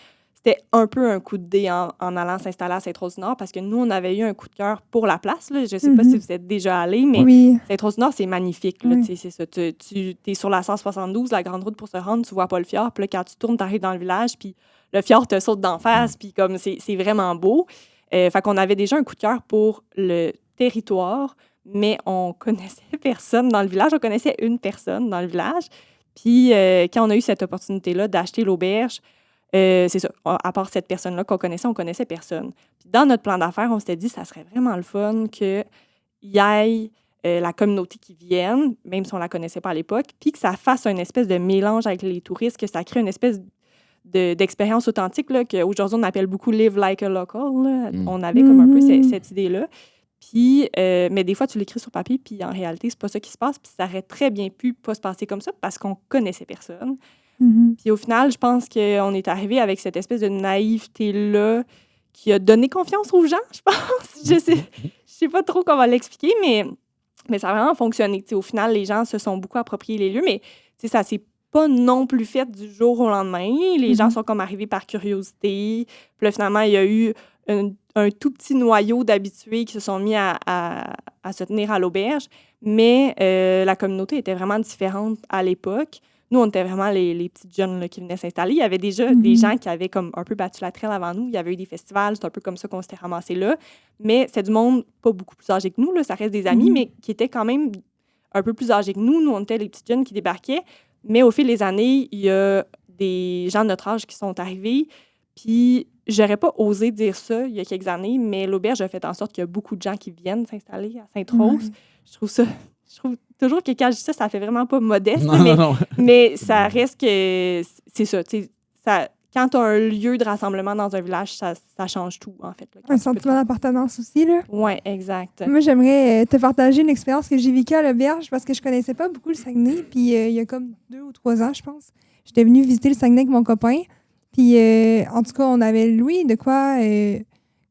c'était un peu un coup de dé en allant s'installer à Sainte-Rose-du-Nord parce que nous, on avait eu un coup de cœur pour la place. Là. Je ne sais pas si vous êtes déjà allés, mais Sainte-Rose-du-Nord, c'est magnifique. Là, c'est ça. Tu es sur la 172, la grande route pour se rendre, tu vois pas le fjord. Puis là, quand tu tournes, tu arrives dans le village, puis le fjord te saute d'en face, puis comme c'est vraiment beau. Fait qu'on avait déjà un coup de cœur pour le territoire, mais on connaissait personne dans le village. On connaissait une personne dans le village. Puis quand on a eu cette opportunité-là d'acheter l'auberge, c'est ça. À part cette personne-là qu'on connaissait, on connaissait personne. Puis dans notre plan d'affaires, on s'était dit ça serait vraiment le fun qu'il y ait la communauté qui vienne, même si on ne la connaissait pas à l'époque, puis que ça fasse une espèce de mélange avec les touristes, que ça crée une espèce d'expérience authentique qu'aujourd'hui, on appelle beaucoup « live like a local ». On avait comme un peu cette idée-là. Puis, mais des fois, tu l'écris sur papier, puis en réalité, c'est pas ça qui se passe. Puis ça aurait très bien pu pas se passer comme ça parce qu'on connaissait personne. Puis au final, je pense qu'on est arrivé avec cette espèce de naïveté-là qui a donné confiance aux gens, je pense. Je sais pas trop comment l'expliquer, mais ça a vraiment fonctionné. T'sais, au final, les gens se sont beaucoup appropriés les lieux, mais ça s'est pas non plus fait du jour au lendemain. Les gens sont comme arrivés par curiosité. Puis là, finalement, il y a eu un tout petit noyau d'habitués qui se sont mis à se tenir à l'auberge, mais la communauté était vraiment différente à l'époque. Nous, on était vraiment les petits jeunes là, qui venaient s'installer. Il y avait déjà des gens qui avaient comme un peu battu la traîne avant nous. Il y avait eu des festivals, c'est un peu comme ça qu'on s'était ramassés là. Mais c'est du monde pas beaucoup plus âgé que nous, là, ça reste des amis, mais qui étaient quand même un peu plus âgés que nous. Nous, on était les petits jeunes qui débarquaient. Mais au fil des années, il y a des gens de notre âge qui sont arrivés. Puis, j'aurais pas osé dire ça il y a quelques années, mais l'auberge a fait en sorte qu'il y a beaucoup de gens qui viennent s'installer à Sainte-Rose. Je trouve toujours que quand je dis ça, ça fait vraiment pas modeste, mais ça reste que c'est ça. Quand tu as un lieu de rassemblement dans un village, ça change tout, en fait. Là, un sentiment d'appartenance aussi, là. Oui, exact. Moi, j'aimerais te partager une expérience que j'ai vécue à l'auberge parce que je connaissais pas beaucoup le Saguenay. Puis il y a comme 2 ou 3 ans, je pense, j'étais venue visiter le Saguenay avec mon copain. Puis en tout cas, on avait loué de quoi,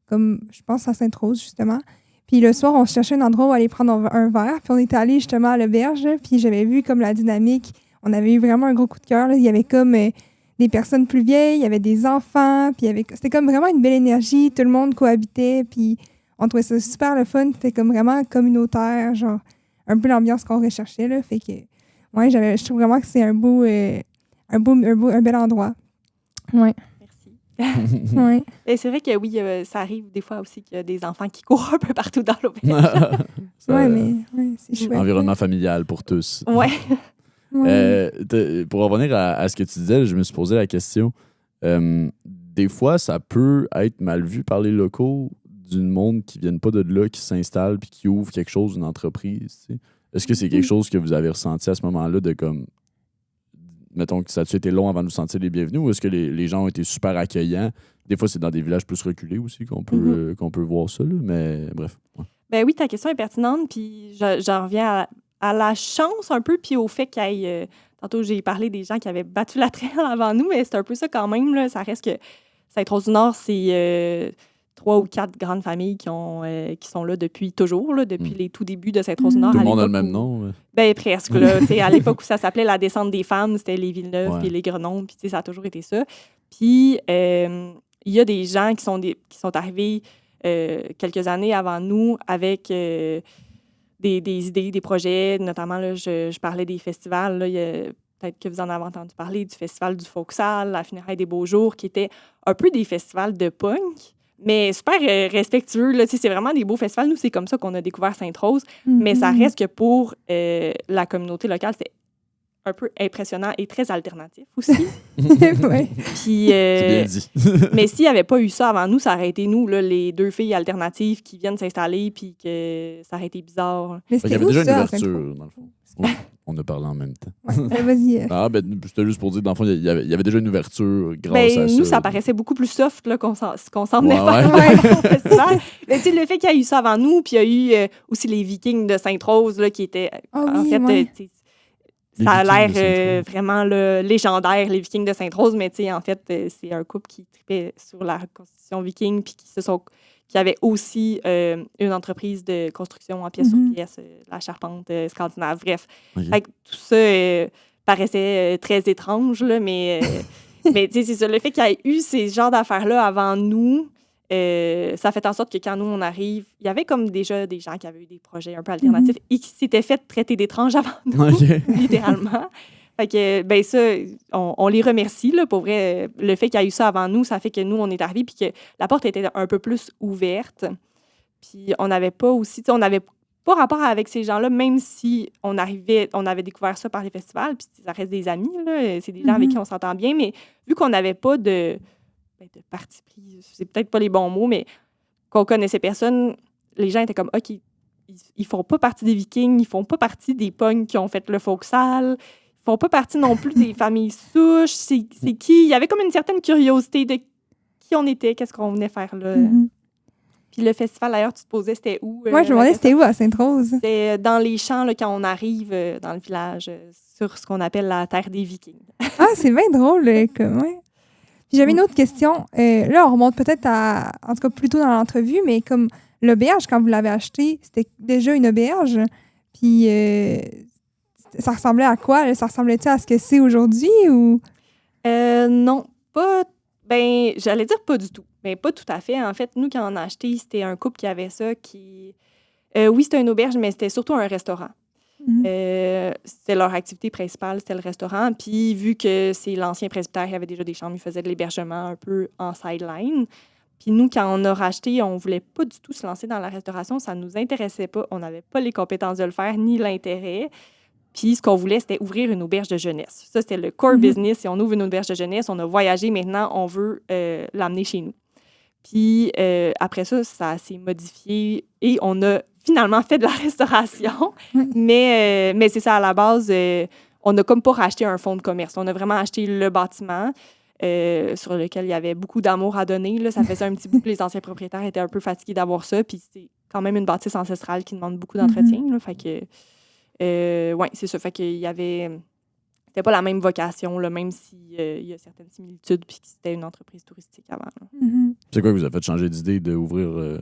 comme je pense à Sainte-Rose, justement. Puis le soir, on cherchait un endroit où aller prendre un verre. Puis on était allé justement à l'auberge. Puis j'avais vu comme la dynamique. On avait eu vraiment un gros coup de cœur. Là. Il y avait comme des personnes plus vieilles, il y avait des enfants. Puis c'était comme vraiment une belle énergie. Tout le monde cohabitait. Puis on trouvait ça super le fun. C'était comme vraiment communautaire, genre un peu l'ambiance qu'on recherchait. Là. Fait que, ouais, je trouve vraiment que c'est un bel endroit. Ouais. Ouais. Et c'est vrai que oui, ça arrive des fois aussi qu'il y a des enfants qui courent un peu partout dans l'auberge. Oui, mais c'est chouette. Environnement familial pour tous. Oui. Pour revenir à ce que tu disais, je me suis posé la question. Des fois, ça peut être mal vu par les locaux du monde qui ne viennent pas de là, qui s'installent puis qui ouvrent quelque chose, une entreprise. Tu sais. Est-ce que c'est quelque chose que vous avez ressenti à ce moment-là de comme... Mettons que ça a été long avant de vous sentir les bienvenus ou est-ce que les gens ont été super accueillants? Des fois, c'est dans des villages plus reculés aussi qu'on peut voir ça, là, mais bref. Ouais. Ben oui, ta question est pertinente, puis j'en reviens à la chance un peu, puis au fait qu'il y ait... tantôt, j'ai parlé des gens qui avaient battu la traîne avant nous, mais c'est un peu ça quand même, là, ça reste que Sainte-Rose-du-Nord, c'est 3 ou 4 grandes familles qui sont là depuis toujours, là, depuis les tout débuts de Sainte-Rose-du-Nord. Tout à le monde a le l'époque même nom. Ouais. Ben, presque. Là, à l'époque où ça s'appelait la descente des femmes, c'était les Villeneuve Ouais. puis les Grenoble, puis ça a toujours été ça. Puis, il y a des gens qui sont arrivés quelques années avant nous avec des idées, des projets. Notamment, là, je parlais des festivals. Là, peut-être que vous en avez entendu parler du festival du Folksal, la Funéraille des Beaux Jours, qui était un peu des festivals de punk, mais super respectueux. Là, c'est vraiment des beaux festivals. Nous, c'est comme ça qu'on a découvert Sainte-Rose. Mais ça reste que pour la communauté locale, c'est un peu impressionnant et très alternatif aussi. Ouais. Puis, C'est bien dit. mais s'il n'y avait pas eu ça avant nous, ça aurait été nous, là, les 2 filles alternatives qui viennent s'installer, puis que ça aurait été bizarre. Mais Il y c'était avait où déjà une ça, à ouverture, Sainte-Rose? dans le fond. On a parlé en même temps. Ouais. Vas-y. Ah, ben, c'était juste pour dire, dans le fond, il y avait déjà une ouverture grâce à ça. Nous, ça paraissait beaucoup plus soft là, qu'on s'en venait Ouais, faire ouais. au festival. Mais tu sais, le fait qu'il y a eu ça avant nous, puis il y a eu aussi les Vikings de Sainte-Rose, là, qui étaient, Ah en oui, fait, ouais. tu sais, Les ça a Vikings de l'air Sainte-Rose. vraiment là, légendaire, les Vikings de Sainte-Rose, mais tu sais, en fait, c'est un couple qui tripait sur la reconstitution viking, puis qui avait aussi une entreprise de construction en pièces sur pièces, la charpente scandinave, bref. Ok. Fait que tout ça paraissait très étrange, là, mais tu sais, c'est ça. Le fait qu'il y ait eu ces genres d'affaires-là avant nous, ça fait en sorte que quand nous, on arrive, il y avait comme déjà des gens qui avaient eu des projets un peu alternatifs et qui s'étaient fait traiter d'étranges avant nous, Ok. littéralement. Fait que, ben ça, on les remercie, là, pour vrai. Le fait qu'il y ait eu ça avant nous, ça fait que nous, on est arrivés puis que la porte était un peu plus ouverte. Puis on n'avait pas aussi, tu sais, on n'avait pas rapport avec ces gens-là, même si on avait découvert ça par les festivals, puis ça reste des amis, là, c'est des gens avec qui on s'entend bien, mais vu qu'on n'avait pas de parti pris, c'est peut-être pas les bons mots, mais qu'on connaissait personne, les gens étaient comme, OK, ils font pas partie des Vikings, ils font pas partie des punks qui ont fait le Folksal, ils font pas partie non plus des familles souches, c'est qui? Il y avait comme une certaine curiosité de qui on était, qu'est-ce qu'on venait faire là. Puis le festival, d'ailleurs, tu te posais, c'était où? Moi, je me demandais c'était où à Sainte-Rose? C'était dans les champs, là, quand on arrive dans le village, sur ce qu'on appelle la terre des Vikings. Ah, c'est bien drôle. Ouais. Puis j'avais une autre question. Là, on remonte peut-être en tout cas plus tôt dans l'entrevue, mais comme l'auberge, quand vous l'avez acheté, c'était déjà une auberge. Puis ça ressemblait à quoi? Là? Ça ressemblait-tu à ce que c'est aujourd'hui ou? Non, pas. Ben, j'allais dire pas du tout. Mais pas tout à fait. En fait, nous, quand on a acheté, c'était un couple qui avait ça qui. Oui, c'était une auberge, mais c'était surtout un restaurant. C'était leur activité principale, c'était le restaurant. Puis, vu que c'est l'ancien presbytère, il y avait déjà des chambres, ils faisaient de l'hébergement un peu en sideline. Puis nous, quand on a racheté, on voulait pas du tout se lancer dans la restauration. Ça nous intéressait pas. On n'avait pas les compétences de le faire, ni l'intérêt. Puis ce qu'on voulait, c'était ouvrir une auberge de jeunesse. Ça, c'était le core business. Si on ouvre une auberge de jeunesse, on a voyagé. Maintenant, on veut l'amener chez nous. Puis après ça, ça s'est modifié et on a finalement fait de la restauration. Mais c'est ça, à la base, on n'a comme pas racheté un fonds de commerce. On a vraiment acheté le bâtiment sur lequel il y avait beaucoup d'amour à donner. Là. Ça faisait un petit bout que les anciens propriétaires étaient un peu fatigués d'avoir ça. Puis c'est quand même une bâtisse ancestrale qui demande beaucoup d'entretien. Là. Fait que, ouais, c'est ça. Fait qu'il y avait... C'était pas la même vocation, là, même s'il y a certaines similitudes puis que c'était une entreprise touristique avant. C'est quoi qui vous a fait changer d'idée d'ouvrir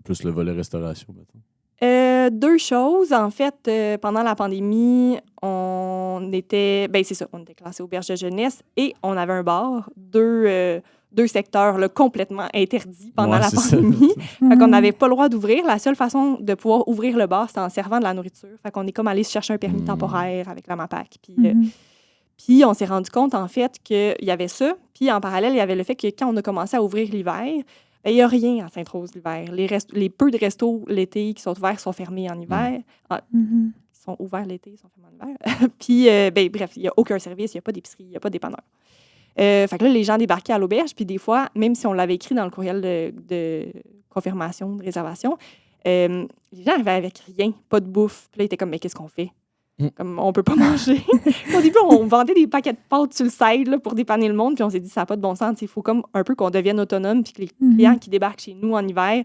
plus le volet restauration, mettons? 2 choses. En fait, pendant la pandémie, on était... Ben c'est ça, on était classé auberge de jeunesse et on avait un bar. 2 secteurs là, complètement interdits pendant la pandémie. Fait qu'on n'avait pas le droit d'ouvrir. La seule façon de pouvoir ouvrir le bar, c'était en servant de la nourriture. Fait qu'on est comme allé se chercher un permis temporaire avec la MAPAC. Puis on s'est rendu compte, en fait, qu'il y avait ça. Puis en parallèle, il y avait le fait que quand on a commencé à ouvrir l'hiver, il n'y a rien à Sainte-Rose l'hiver. Les peu de restos l'été qui sont ouverts sont fermés en hiver. Ils sont ouverts l'été, ils sont fermés en hiver. Puis, bref, il n'y a aucun service, il n'y a pas d'épicerie, il n'y a pas de dépanneur. Fait que là, les gens débarquaient à l'auberge, puis des fois, même si on l'avait écrit dans le courriel de confirmation, de réservation, les gens arrivaient avec rien, pas de bouffe. Puis là, ils étaient comme, mais qu'est-ce qu'on fait? Comme, on peut pas manger. Au début, on vendait des paquets de pâtes sur le side là, pour dépanner le monde, puis on s'est dit, ça n'a pas de bon sens. Il faut comme un peu qu'on devienne autonome, puis que les clients qui débarquent chez nous en hiver,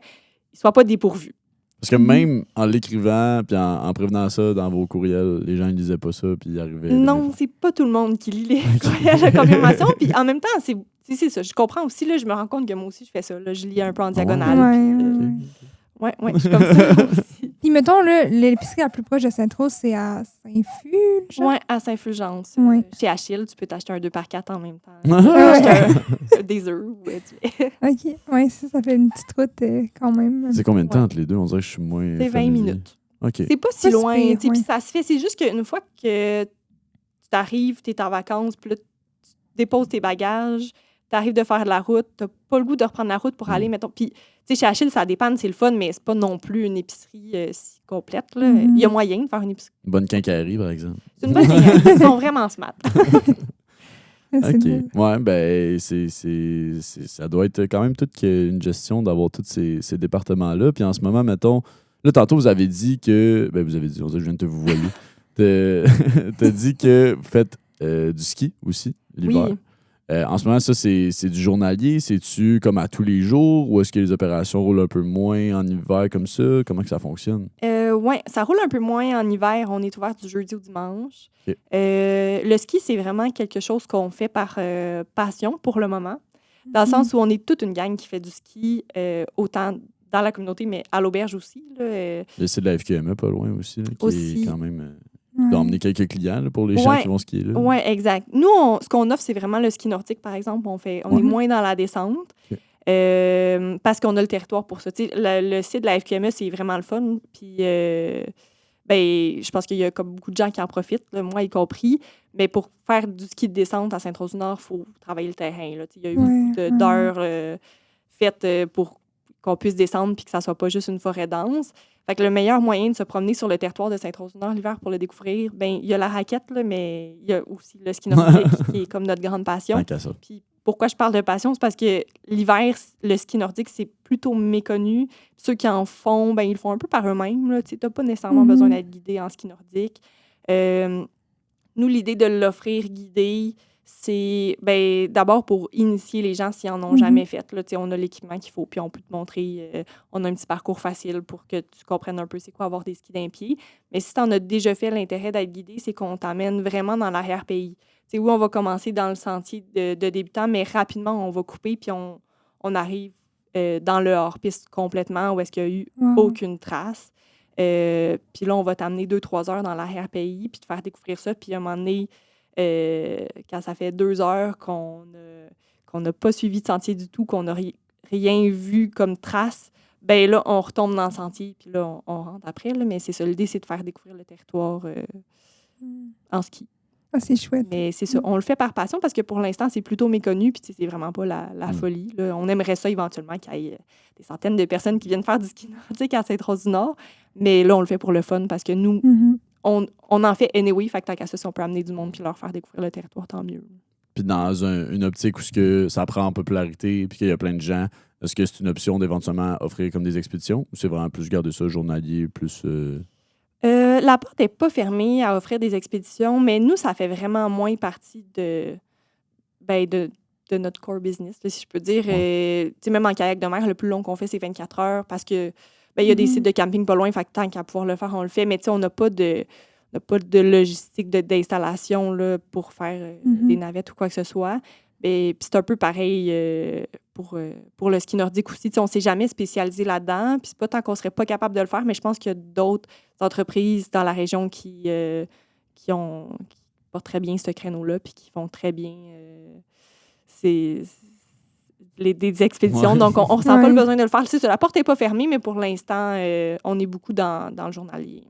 ils soient pas dépourvus. Parce que même en l'écrivant puis en prévenant ça dans vos courriels, les gens ne lisaient pas ça puis ils arrivaient... Non, c'est pas tout le monde qui lit les courriels de confirmation. Puis en même temps, c'est C'est ça. Je comprends aussi, là, je me rends compte que moi aussi, je fais ça. Là, je lis un peu en ouais? diagonale. Ouais, Ouais, je suis comme ça aussi. Puis mettons, là, l'épicerie la plus proche de Sainte-Rose, c'est à Saint-Fulgence. Ouais, à Saint-Fulgence. Ouais. Chez Achille, tu peux t'acheter un 2x4 en même temps. Ouais. Des œufs. Ouais, OK. Oui, ça fait une petite route quand même. C'est combien de temps Ouais. entre les deux? On dirait que je suis moins C'est 20 familier. minutes. OK. C'est pas si Pas si loin. pire, tu sais, Puis ouais. ça se fait. C'est juste qu'une fois que tu t'arrives, tu es en vacances, puis là, tu déposes tes bagages, tu arrives de faire de la route, tu pas le goût de reprendre la route pour aller, mettons. Puis, tu sais, chez Achille, ça dépanne, c'est le fun, mais c'est pas non plus une épicerie si complète. Là. Mhm. Il y a moyen de faire une épicerie. Bonne quincaillerie, par exemple. C'est une bonne quincaillerie. Ils sont vraiment smart. C'est OK. beau. Ouais, ben, ça doit être quand même toute une gestion d'avoir tous ces départements-là. Puis en ce moment, mettons, là, tantôt, vous avez dit que. Ben, vous avez dit, on dirait que je viens de te vous voyer. T'as dit que vous faites du ski aussi, l'hiver. Oui. En ce moment, ça, c'est du journalier. C'est-tu comme à tous les jours ou est-ce que les opérations roulent un peu moins en hiver comme ça? Comment que ça fonctionne? Oui, ça roule un peu moins en hiver. On est ouvert du jeudi au dimanche. OK. Le ski, c'est vraiment quelque chose qu'on fait par passion pour le moment. Dans le sens où on est toute une gang qui fait du ski, autant dans la communauté, mais à l'auberge aussi. Là, Il y a celle de la FQME pas loin aussi, là, qui Aussi. est quand même. Ouais. D'emmener quelques clients là, pour les gens Ouais. qui vont skier là. Oui, exact. Nous, ce qu'on offre, c'est vraiment le ski nordique, par exemple. On est moins dans la descente. OK. Parce qu'on a le territoire pour ça. Tu sais, le site de la FQME, c'est vraiment le fun. Puis, je pense qu'il y a comme beaucoup de gens qui en profitent, là, moi y compris. Mais pour faire du ski de descente à Sainte-Rose-du-Nord, il faut travailler le terrain. Là. Tu sais, il y a eu beaucoup d'heures faites pour qu'on puisse descendre puis que ça soit pas juste une forêt dense. Fait que le meilleur moyen de se promener sur le territoire de Sainte-Rose-du-Nord l'hiver pour le découvrir, il y a la raquette, là, mais il y a aussi le ski nordique qui est comme notre grande passion. Tant qu'à ça. Puis pourquoi je parle de passion, c'est parce que l'hiver, le ski nordique, c'est plutôt méconnu. Puis ceux qui en font, ils le font un peu par eux-mêmes. Tu n'as pas nécessairement besoin d'être guidé en ski nordique. Nous, l'idée de l'offrir guidé, c'est d'abord pour initier les gens s'ils n'en ont jamais fait. Là, on a l'équipement qu'il faut, puis on peut te montrer. On a un petit parcours facile pour que tu comprennes un peu c'est quoi avoir des skis d'un pied. Mais si tu en as déjà fait, l'intérêt d'être guidé, c'est qu'on t'amène vraiment dans l'arrière-pays. Oui, on va commencer dans le sentier de débutant, mais rapidement, on va couper, puis on arrive dans le hors-piste complètement, où est-ce qu'il n'y a eu aucune trace. Puis là, on va t'amener 2-3 heures dans l'arrière-pays, puis te faire découvrir ça. Puis à un moment donné, quand ça fait 2 heures qu'on n'a pas suivi de sentier du tout, qu'on n'a rien vu comme trace, là, on retombe dans le sentier, puis là, on rentre après. Là, mais c'est ça, l'idée, c'est de faire découvrir le territoire en ski. Ah, c'est chouette. Mais c'est ça, on le fait par passion parce que pour l'instant, c'est plutôt méconnu, puis c'est vraiment pas la folie. Là. On aimerait ça éventuellement qu'il y ait des centaines de personnes qui viennent faire du ski nordique à Sainte-Rose-du-Nord, mais là, on le fait pour le fun parce que nous, on en fait anyway, fait que tant qu'à ça, si on peut amener du monde puis leur faire découvrir le territoire, tant mieux. Puis dans une optique où ça prend en popularité puis qu'il y a plein de gens, est-ce que c'est une option d'éventuellement offrir comme des expéditions ou c'est vraiment plus garder ça journalier, plus... La porte n'est pas fermée à offrir des expéditions, mais nous, ça fait vraiment moins partie de notre core business, là, si je peux dire. Même en kayak de mer, le plus long qu'on fait, c'est 24 heures parce que il y a des sites de camping pas loin, fait que tant qu'à pouvoir le faire, on le fait. Mais on n'a pas de logistique d'installation là, pour faire des navettes ou quoi que ce soit. Puis c'est un peu pareil pour le ski nordique aussi. On ne s'est jamais spécialisé là-dedans. Puis c'est pas tant qu'on serait pas capable de le faire, mais je pense qu'il y a d'autres entreprises dans la région qui portent très bien ce créneau-là puis qui font très bien des expéditions. Donc, on ne ressent pas le besoin de le faire. C'est ça, la porte n'est pas fermée, mais pour l'instant, on est beaucoup dans le journalier.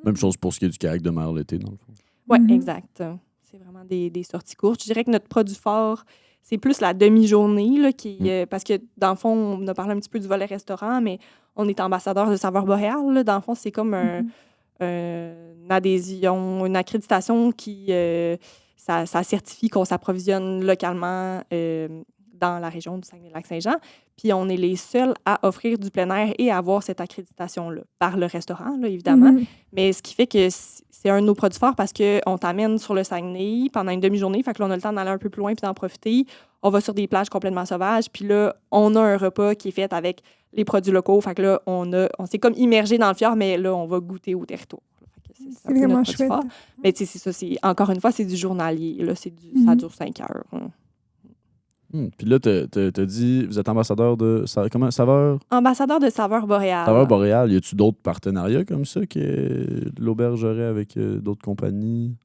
Même chose pour ce qui est du kayak de mer l'été, dans le fond. Oui, exact. C'est vraiment des sorties courtes. Je dirais que notre produit fort, c'est plus la demi-journée, là, parce que, dans le fond, on a parlé un petit peu du volet restaurant, mais on est ambassadeur de Saveurs Boréales. Là. Dans le fond, c'est comme une adhésion, une accréditation qui ça certifie qu'on s'approvisionne localement dans la région du Saguenay-Lac-Saint-Jean. Puis on est les seuls à offrir du plein air et à avoir cette accréditation-là, par le restaurant, là, évidemment. Mais ce qui fait que c'est un de nos produits forts parce qu'on t'amène sur le Saguenay pendant une demi-journée. Fait que là, on a le temps d'aller un peu plus loin puis d'en profiter. On va sur des plages complètement sauvages. Puis là, on a un repas qui est fait avec les produits locaux. Fait que là, on s'est comme immergé dans le fjord, mais là, on va goûter au territoire. C'est vraiment chouette. Fort. Mais c'est ça, encore une fois, c'est du journalier. Là, ça dure 5 heures. Puis là, t'as dit, vous êtes ambassadeur de comment, Saveur? Ambassadeur de Saveur Boréale. Saveur Boréale, y a-tu d'autres partenariats comme ça que l'auberge aurait avec d'autres compagnies?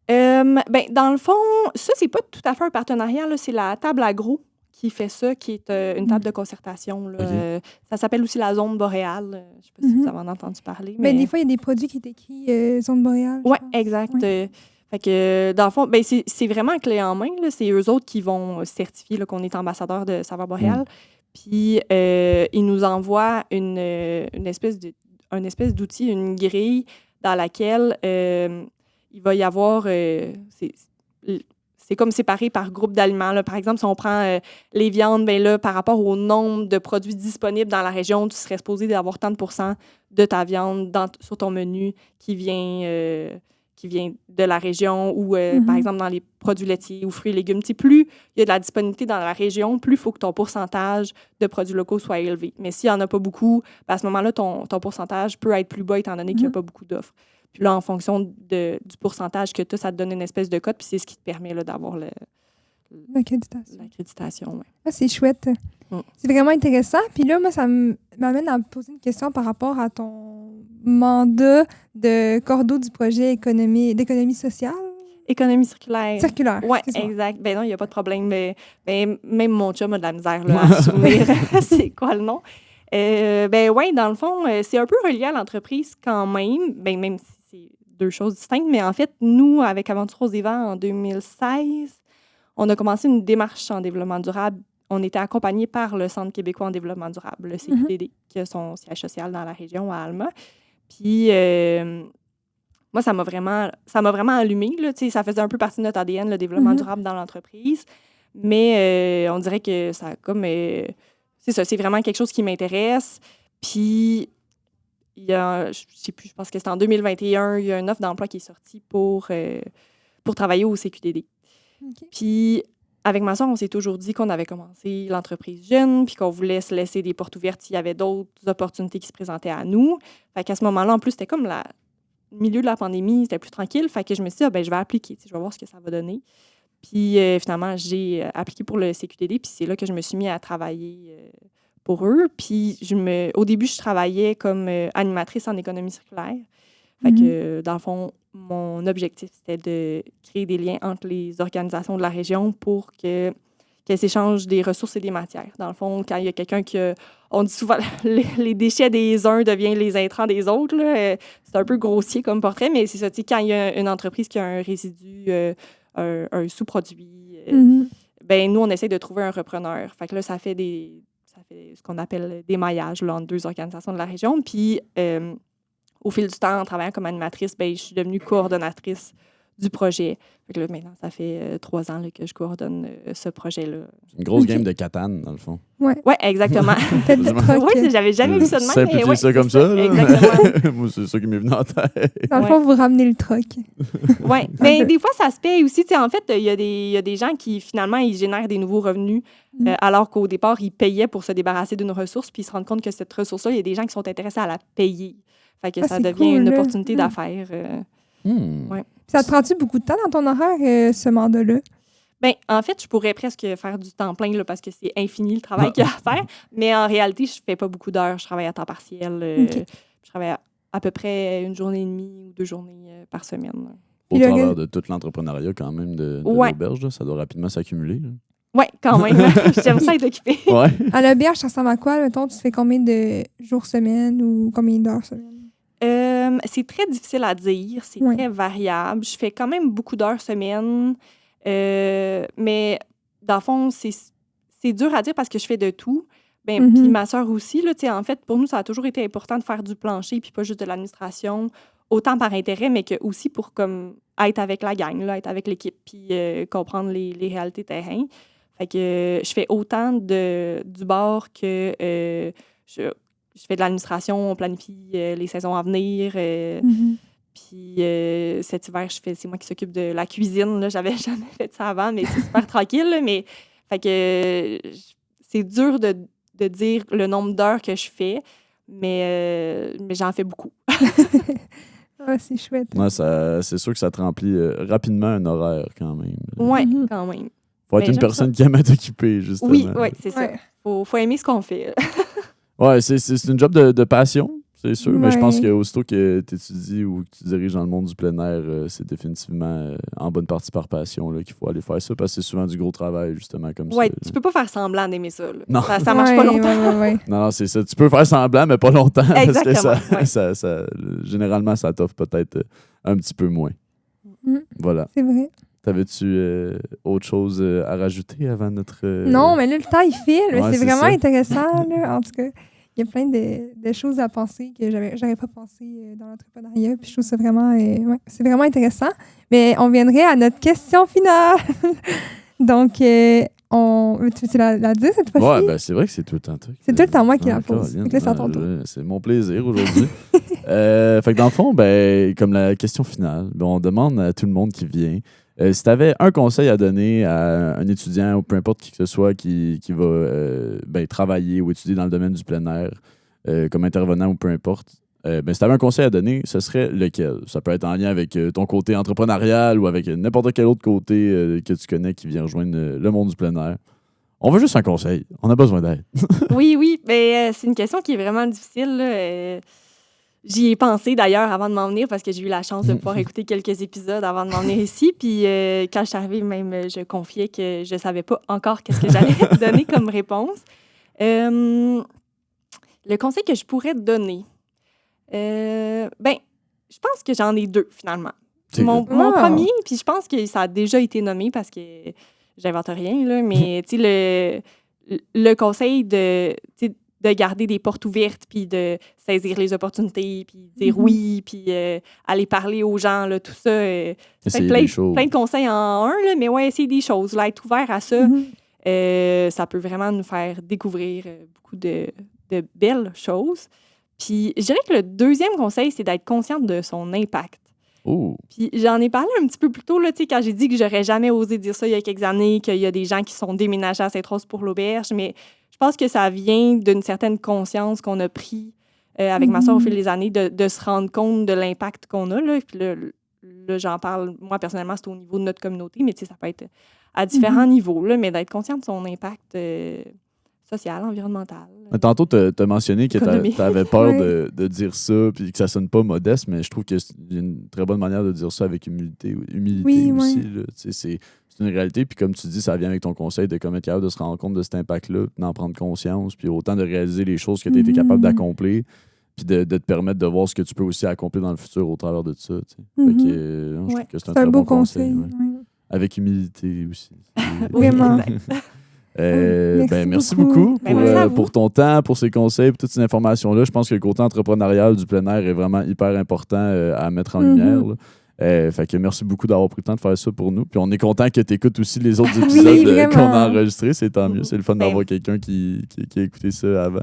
Dans le fond, ça, c'est pas tout à fait un partenariat. Là, c'est la table agro qui fait ça, qui est une table de concertation. Là. OK. Ça s'appelle aussi la zone boréale. Je sais pas si vous avez entendu parler. Mais des fois, il y a des produits qui est écrit zone boréale. Oui, exact. Ouais. Fait que, dans le fond, c'est vraiment clé en main. Là. C'est eux autres qui vont certifier là, qu'on est ambassadeur de Saveur Boréale. Puis, ils nous envoient une espèce d'outil, une grille dans laquelle il va y avoir... c'est comme séparé par groupe d'aliments. Là. Par exemple, si on prend les viandes, ben là, par rapport au nombre de produits disponibles dans la région, tu serais supposé d'avoir tant de pourcents de ta viande sur ton menu qui vient de la région ou, par exemple, dans les produits laitiers ou fruits et légumes. Tu sais, plus il y a de la disponibilité dans la région, plus il faut que ton pourcentage de produits locaux soit élevé. Mais s'il n'y en a pas beaucoup, ben à ce moment-là, ton pourcentage peut être plus bas étant donné qu'il n'y a pas beaucoup d'offres. Puis là, en fonction du pourcentage que tu as, ça te donne une espèce de cote, puis c'est ce qui te permet là, d'avoir l'accréditation. Ouais. Ah, c'est chouette. C'est vraiment intéressant. Puis là, moi, ça m'amène à me poser une question par rapport à ton mandat de cordeau du projet d'économie sociale. Économie circulaire. Circulaire. Oui, exact. Ben non, il n'y a pas de problème. Mais même mon chum a de la misère là, à se souvenir c'est quoi le nom. Oui, dans le fond, c'est un peu relié à l'entreprise quand même, même si c'est deux choses distinctes. Mais en fait, nous, avec Aventure aux Évents en 2016, on a commencé une démarche en développement durable. On était accompagné par le Centre québécois en développement durable, le CQDD, qui a son siège social dans la région, à Alma. Puis, moi, ça m'a vraiment allumé. Là, ça faisait un peu partie de notre ADN, le développement durable dans l'entreprise. Mais on dirait que ça a comme... c'est ça, c'est vraiment quelque chose qui m'intéresse. Puis, il y a, je sais plus, je pense que c'était en 2021, il y a une offre d'emploi qui est sortie pour travailler au CQDD. Okay. Puis, avec ma soeur, on s'est toujours dit qu'on avait commencé l'entreprise jeune, puis qu'on voulait se laisser des portes ouvertes s'il y avait d'autres opportunités qui se présentaient à nous. Fait qu'à ce moment-là, en plus, c'était comme le milieu de la pandémie, c'était plus tranquille. Fait que je me suis dit, je vais appliquer, je vais voir ce que ça va donner. Puis finalement, j'ai appliqué pour le CQDD, puis c'est là que je me suis mis à travailler pour eux. Puis au début, je travaillais comme animatrice en économie circulaire. Fait que, dans le fond, mon objectif, c'était de créer des liens entre les organisations de la région pour qu'elles s'échangent des ressources et des matières. Dans le fond, quand il y a quelqu'un on dit souvent les déchets des uns deviennent les intrants des autres. Là, c'est un peu grossier comme portrait, mais c'est ça. Quand il y a une entreprise qui a un résidu, un sous-produit, ben nous, on essaie de trouver un repreneur. Fait que là, ça fait ce qu'on appelle des maillages là, entre deux organisations de la région. Puis, au fil du temps, en travaillant comme animatrice, je suis devenue coordonnatrice du projet. Fait que là, maintenant, ça fait 3 ans là, que je coordonne ce projet-là. C'est une grosse game de Catane, dans le fond. Oui, exactement. Oui, j'avais jamais vu ça de même. Simplifier ça comme ça. Là. Exactement. Moi, c'est ça qui m'est venu en tête. Dans le fond, vous ramenez le troc. Oui, mais des fois, ça se paye aussi. En fait, il y a des gens qui, finalement, ils génèrent des nouveaux revenus alors qu'au départ, ils payaient pour se débarrasser d'une ressource, puis ils se rendent compte que cette ressource-là, il y a des gens qui sont intéressés à la payer. Fait que ça devient une opportunité d'affaires. Ouais. Ça te prend-tu beaucoup de temps dans ton horaire, ce mandat-là? Bien, en fait, je pourrais presque faire du temps plein là, parce que c'est infini le travail qu'il y a à faire. Mais en réalité, je ne fais pas beaucoup d'heures. Je travaille à temps partiel. Je travaille à peu près 1 journée et demie ou 2 journées par semaine. Au travers de tout l'entrepreneuriat quand même de l'auberge, là, ça doit rapidement s'accumuler. Oui, quand même. J'aime ça être occupée. Ouais. À l'auberge, ça ressemble à quoi? Mettons, tu fais combien de jours semaine ou combien d'heures semaine? C'est très difficile à dire. C'est très variable. Je fais quand même beaucoup d'heures semaine. Mais dans le fond, c'est dur à dire parce que je fais de tout. Puis ma sœur aussi. Là, en fait, pour nous, ça a toujours été important de faire du plancher puis pas juste de l'administration, autant par intérêt, mais que aussi pour comme, être avec la gang, là, être avec l'équipe puis comprendre les réalités terrain. Fait que je fais autant du bord que je fais de l'administration, on planifie les saisons à venir. Puis cet hiver, c'est moi qui s'occupe de la cuisine. Là. J'avais jamais fait ça avant, mais c'est super tranquille. Là, mais fait que c'est dur de dire le nombre d'heures que je fais, mais j'en fais beaucoup. C'est chouette. Ouais, c'est sûr que ça te remplit rapidement un horaire quand même. Oui, quand même. Faut être Mais une j'aime personne qui aime être occupée, justement. Oui, c'est ça. Ouais. Faut aimer ce qu'on fait. Ouais, c'est une job de passion, c'est sûr, mais je pense Ouais. qu'aussitôt que tu étudies ou que tu diriges dans le monde du plein air, c'est définitivement en bonne partie par passion là, qu'il faut aller faire ça, parce que c'est souvent du gros travail, justement, comme Ouais, ça. tu peux pas faire semblant d'aimer ça. Là. Non. Ça marche pas longtemps. Ouais. Non, c'est ça. Tu peux faire semblant, mais pas longtemps, parce que Exactement, ouais. généralement, ça t'offre peut-être un petit peu moins. Mm. Voilà. C'est vrai. T'avais-tu autre chose à rajouter avant notre... Non, mais là, le temps, il file. Mais Ouais, c'est c'est vraiment ça. intéressant. Là. En tout cas, il y a plein de choses à penser que j'aurais pas pensé dans l'entrepreneuriat. Puis je trouve ça vraiment... c'est vraiment intéressant. Mais on viendrait à notre question finale. Donc, tu la dire cette fois-ci? Ouais, ben c'est vrai que c'est tout le temps toi. C'est tout le temps moi qui la Caroline. pose. Fait que là, c'est à ton tour. C'est mon plaisir aujourd'hui. Fait que dans le fond, ben, comme la question finale, ben, on demande à tout le monde qui vient si tu avais un conseil à donner à un étudiant ou peu importe qui que ce soit qui va ben, travailler ou étudier dans le domaine du plein air comme intervenant ou peu importe, ben, si tu avais un conseil à donner, ce serait lequel? Ça peut être en lien avec ton côté entrepreneurial ou avec n'importe quel autre côté que tu connais qui vient rejoindre le monde du plein air. On veut juste un conseil. On a besoin d'aide. Oui, mais c'est une question qui est vraiment difficile. Là. J'y ai pensé d'ailleurs avant de m'en venir parce que j'ai eu la chance de pouvoir écouter quelques épisodes avant de m'en venir ici. Puis quand je suis arrivée, même, je confiais que je ne savais pas encore qu'est-ce que j'allais donner comme réponse. Le conseil que je pourrais te donner, ben, je pense que j'en ai deux finalement. Mon premier, puis je pense que ça a déjà été nommé parce que j'invente rien, là, mais tu sais, le conseil de garder des portes ouvertes, puis de saisir les opportunités, puis dire oui, puis aller parler aux gens, là, tout ça. Essayer plein des choses. de conseils en un, là, mais ouais, essayer des choses, là, être ouvert à ça. Ça peut vraiment nous faire découvrir beaucoup de belles choses. Puis je dirais que le deuxième conseil, c'est d'être consciente de son impact. Oh. Puis j'en ai parlé un petit peu plus tôt, là, quand j'ai dit que j'aurais jamais osé dire ça il y a quelques années, qu'il y a des gens qui sont déménagés à Sainte-Rose pour l'auberge, mais je pense que ça vient d'une certaine conscience qu'on a pris avec ma soeur au fil des années, de se rendre compte de l'impact qu'on a. Là. Puis là, j'en parle, moi, personnellement, c'est au niveau de notre communauté, mais ça peut être à différents niveaux, là, mais d'être conscient de son impact social, environnemental. Tantôt, tu as mentionné que tu avais peur Ouais. de dire ça puis que ça sonne pas modeste, mais je trouve que c'est une très bonne manière de dire ça avec humilité Oui, aussi. ouais. Là. C'est une réalité. Puis comme tu dis, ça vient avec ton conseil de comment être capable de se rendre compte de cet impact-là, d'en prendre conscience, puis autant de réaliser les choses que tu as été capable d'accomplir, puis de te permettre de voir ce que tu peux aussi accomplir dans le futur au travers de ça. Fait que, je trouve que c'est un très beau bon conseil. conseil. Ouais. Avec humilité aussi. Vraiment. Merci beaucoup merci pour ton temps, pour ces conseils, pour toutes ces informations-là. Je pense que le côté entrepreneurial du plein air est vraiment hyper important à mettre en lumière. Là. Fait que merci beaucoup d'avoir pris le temps de faire ça pour nous. Puis on est content que tu écoutes aussi les autres épisodes qu'on a enregistrés. C'est tant mieux. C'est le fun d'avoir quelqu'un qui a écouté ça avant.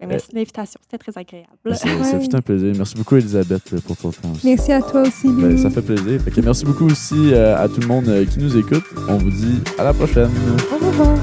Merci de l'invitation. C'était très agréable. Ça fut un plaisir. Merci beaucoup, Elisabeth, pour ton temps aussi. Merci à toi aussi, Louis. Ça fait plaisir. Fait que merci beaucoup aussi à tout le monde qui nous écoute. On vous dit à la prochaine. Au revoir.